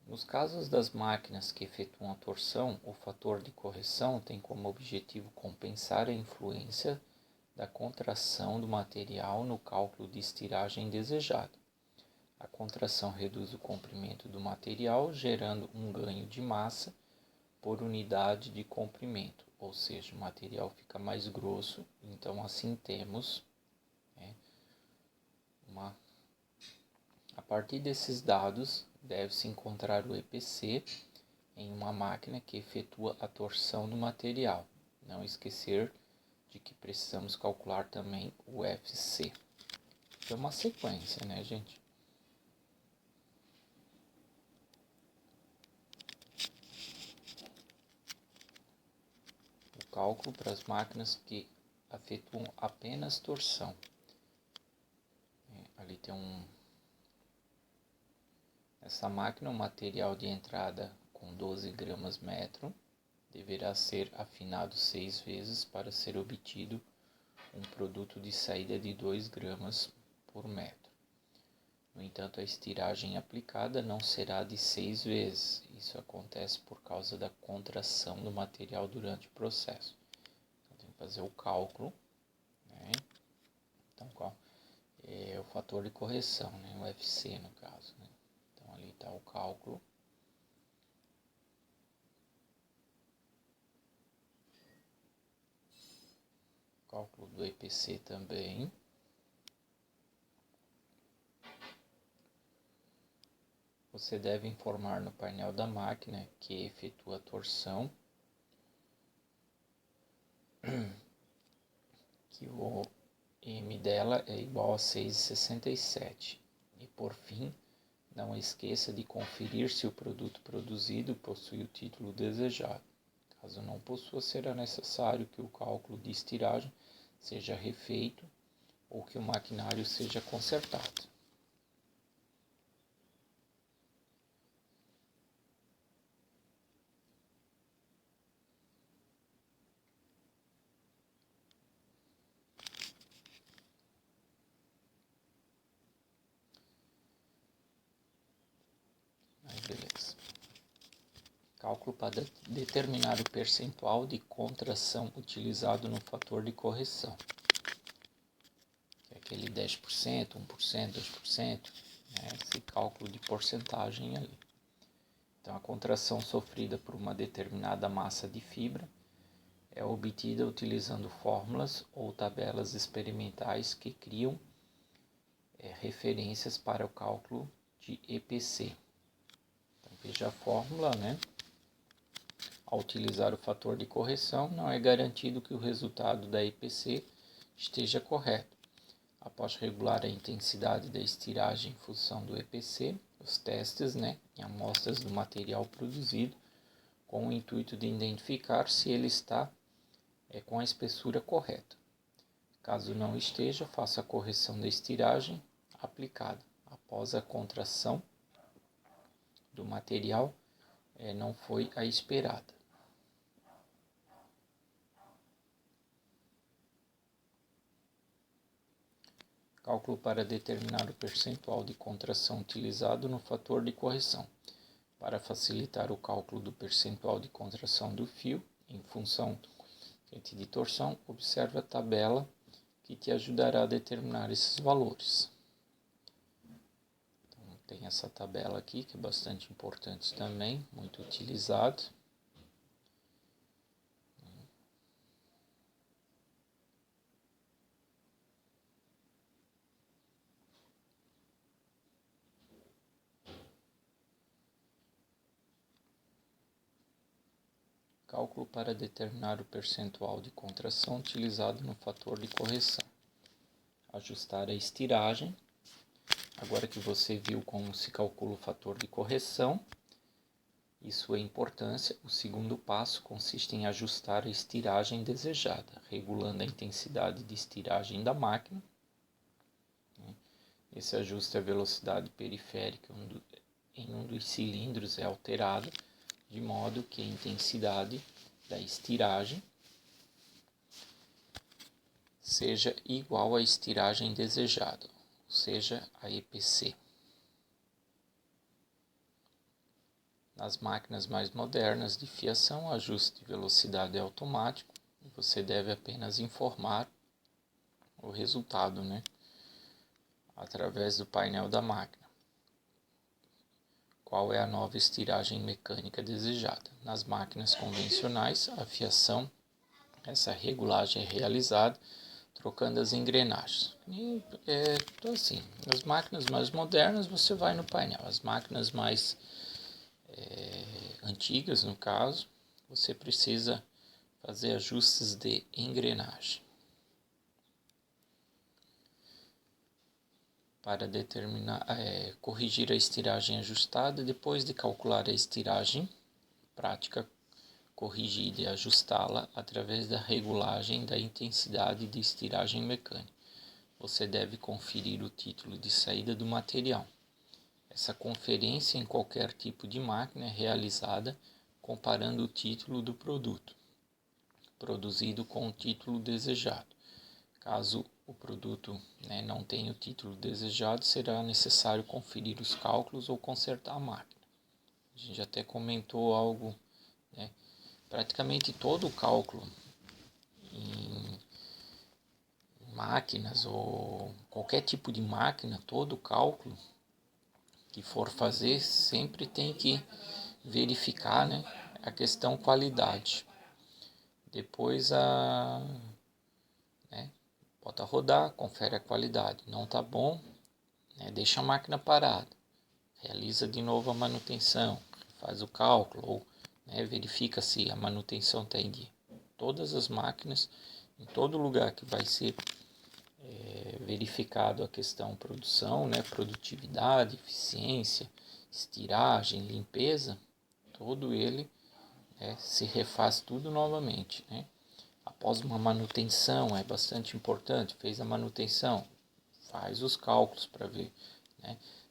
Nos casos das máquinas que efetuam a torção, o fator de correção tem como objetivo compensar a influência da contração do material no cálculo de estiragem desejado. A contração reduz o comprimento do material, gerando um ganho de massa por unidade de comprimento, ou seja, o material fica mais grosso, então assim temos A partir desses dados, deve-se encontrar o EPC em uma máquina que efetua a torção do material. Não esquecer de que precisamos calcular também o FC. É uma sequência, né, gente? O cálculo para as máquinas que efetuam apenas torção. Ali tem Essa máquina, o material de entrada com 12 gramas metro deverá ser afinado 6 vezes para ser obtido um produto de saída de 2 gramas por metro. No entanto, a estiragem aplicada não será de 6 vezes. Isso acontece por causa da contração do material durante o processo. Então, tem que fazer o cálculo, né? Então, qual é o fator de correção, né? O FC no caso, né? Então, ali está o cálculo. Cálculo do EPC também. você deve informar no painel da máquina que efetua a torção, que o M dela é igual a 6,67. E por fim, não esqueça de conferir se o produto produzido possui o título desejado. Caso não possua, será necessário que o cálculo de estiragem seja refeito ou que o maquinário seja consertado. Aí, beleza. Cálculo para determinar o percentual de contração utilizado no fator de correção. Que é aquele 10%, 1%, 2%, né? Esse cálculo de porcentagem ali. Então, a contração sofrida por uma determinada massa de fibra é obtida utilizando fórmulas ou tabelas experimentais que criam referências para o cálculo de EPC. Então, veja a fórmula, né? Ao utilizar o fator de correção, não é garantido que o resultado da EPC esteja correto. Após regular a intensidade da estiragem em função do EPC, os testes, né, em amostras do material produzido, com o intuito de identificar se ele está com a espessura correta. Caso não esteja, faça a correção da estiragem aplicada. Após a contração do material, não foi a esperada. Cálculo para determinar o percentual de contração utilizado no fator de correção. Para facilitar o cálculo do percentual de contração do fio, em função do coeficiente de torção, observe a tabela que te ajudará a determinar esses valores. Então, tem essa tabela aqui, que é bastante importante também, muito utilizado. Cálculo para determinar o percentual de contração utilizado no fator de correção. Ajustar a estiragem. Agora que você viu como se calcula o fator de correção e sua importância, o segundo passo consiste em ajustar a estiragem desejada, regulando a intensidade de estiragem da máquina. Esse ajuste à velocidade periférica em um dos cilindros é alterado, de modo que a intensidade da estiragem seja igual à estiragem desejada, ou seja, a EPC. Nas máquinas mais modernas de fiação, o ajuste de velocidade é automático e você deve apenas informar o resultado, né, através do painel da máquina. Qual é a nova estiragem mecânica desejada? Nas máquinas convencionais, a fiação, essa regulagem é realizada trocando as engrenagens. Então, assim, nas máquinas mais modernas você vai no painel. As máquinas mais antigas, no caso, você precisa fazer ajustes de engrenagem. Para determinar, corrigir a estiragem ajustada, depois de calcular a estiragem prática corrigida e ajustá-la através da regulagem da intensidade de estiragem mecânica. Você deve conferir o título de saída do material. Essa conferência em qualquer tipo de máquina é realizada comparando o título do produto produzido com o título desejado. Caso o produto não tenha o título desejado, será necessário conferir os cálculos ou consertar a máquina. A gente até comentou algo, praticamente todo o cálculo em máquinas ou qualquer tipo de máquina, todo o cálculo que for fazer sempre tem que verificar, a questão qualidade. Depois bota rodar, confere a qualidade. Não está bom, deixa a máquina parada. realiza de novo a manutenção, faz o cálculo, ou verifica se a manutenção está em dia. Todas as máquinas, em todo lugar que vai ser verificado a questão produção, produtividade, eficiência, estiragem, limpeza, todo ele se refaz tudo novamente. Após uma manutenção, é bastante importante, fez a manutenção, faz os cálculos para ver,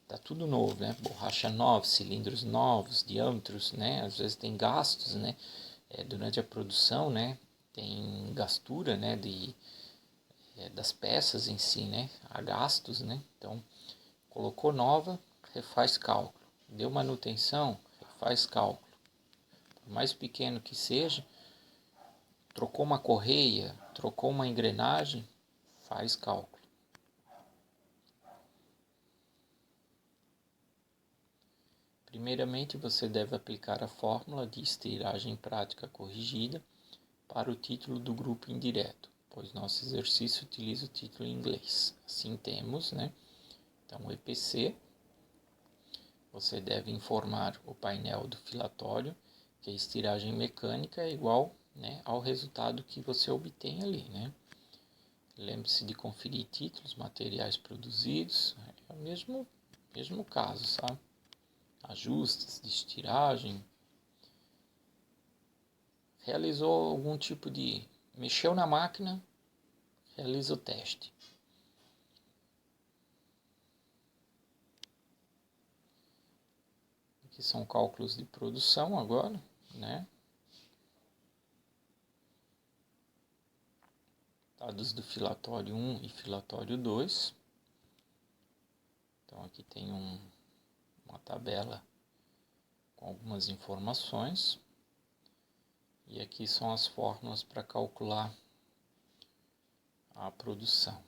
tá tudo novo, borracha nova, cilindros novos, diâmetros, às vezes tem gastos, durante a produção, tem gastura, das peças em si, há gastos, então colocou nova, refaz cálculo, deu manutenção, refaz cálculo, por mais pequeno que seja, trocou uma correia, trocou uma engrenagem, faz cálculo. Primeiramente, você deve aplicar a fórmula de estiragem prática corrigida para o título do grupo indireto, pois nosso exercício utiliza o título em inglês. Assim temos, então o EPC, você deve informar o painel do filatório que a estiragem mecânica é igual ao resultado que você obtém ali. Lembre-se de conferir títulos, materiais produzidos, é o mesmo caso, sabe? Ajustes de estiragem, realizou algum tipo de... mexeu na máquina, realiza o teste. Aqui são cálculos de produção agora, dados do filatório 1 e filatório 2. Então aqui tem uma tabela com algumas informações. E aqui são as fórmulas para calcular a produção.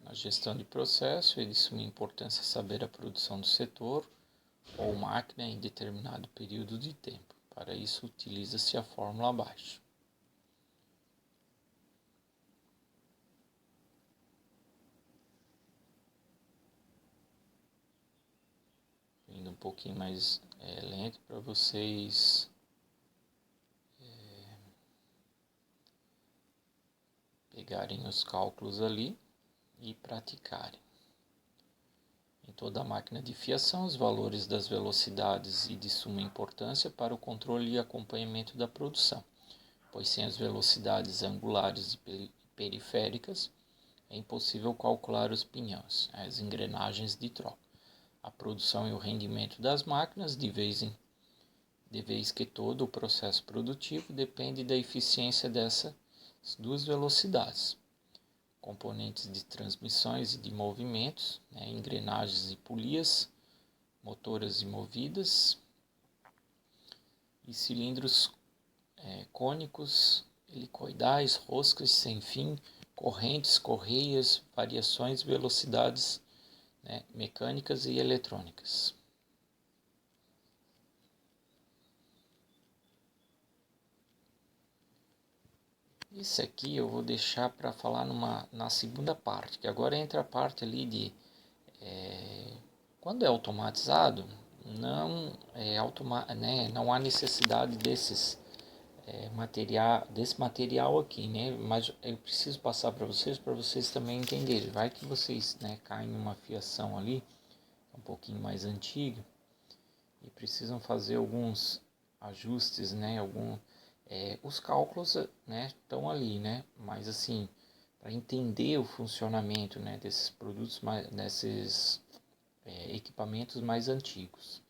Na gestão de processo, é de suma importância saber a produção do setor ou máquina em determinado período de tempo. Para isso, utiliza-se a fórmula abaixo. Indo um pouquinho mais lento para vocês pegarem os cálculos ali e praticarem. Em toda a máquina de fiação, os valores das velocidades e de suma importância para o controle e acompanhamento da produção, pois sem as velocidades angulares e periféricas é impossível calcular os pinhões, as engrenagens de troca, a produção e o rendimento das máquinas, de vez que todo o processo produtivo depende da eficiência dessas duas velocidades. Componentes de transmissões e de movimentos, engrenagens e polias, motoras e movidas, e cilindros cônicos, helicoidais, roscas sem fim, correntes, correias, variações, velocidades mecânicas e eletrônicas. Isso aqui eu vou deixar para falar na segunda parte, que agora entra a parte ali de... quando é automatizado, não há necessidade desse material aqui, mas eu preciso passar para vocês também entenderem. Vai que vocês caem numa fiação ali, um pouquinho mais antiga, e precisam fazer alguns ajustes, os cálculos estão ali, mas assim, para entender o funcionamento desses produtos, desses equipamentos mais antigos,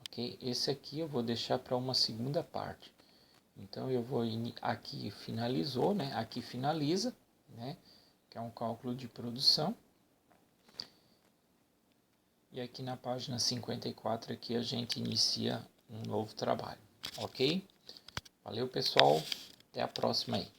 ok? Esse aqui eu vou deixar para uma segunda parte. Então eu vou aqui finalizou, aqui finaliza, que é um cálculo de produção. E aqui na página 54 aqui a gente inicia um novo trabalho, ok? Valeu, pessoal, até a próxima aí.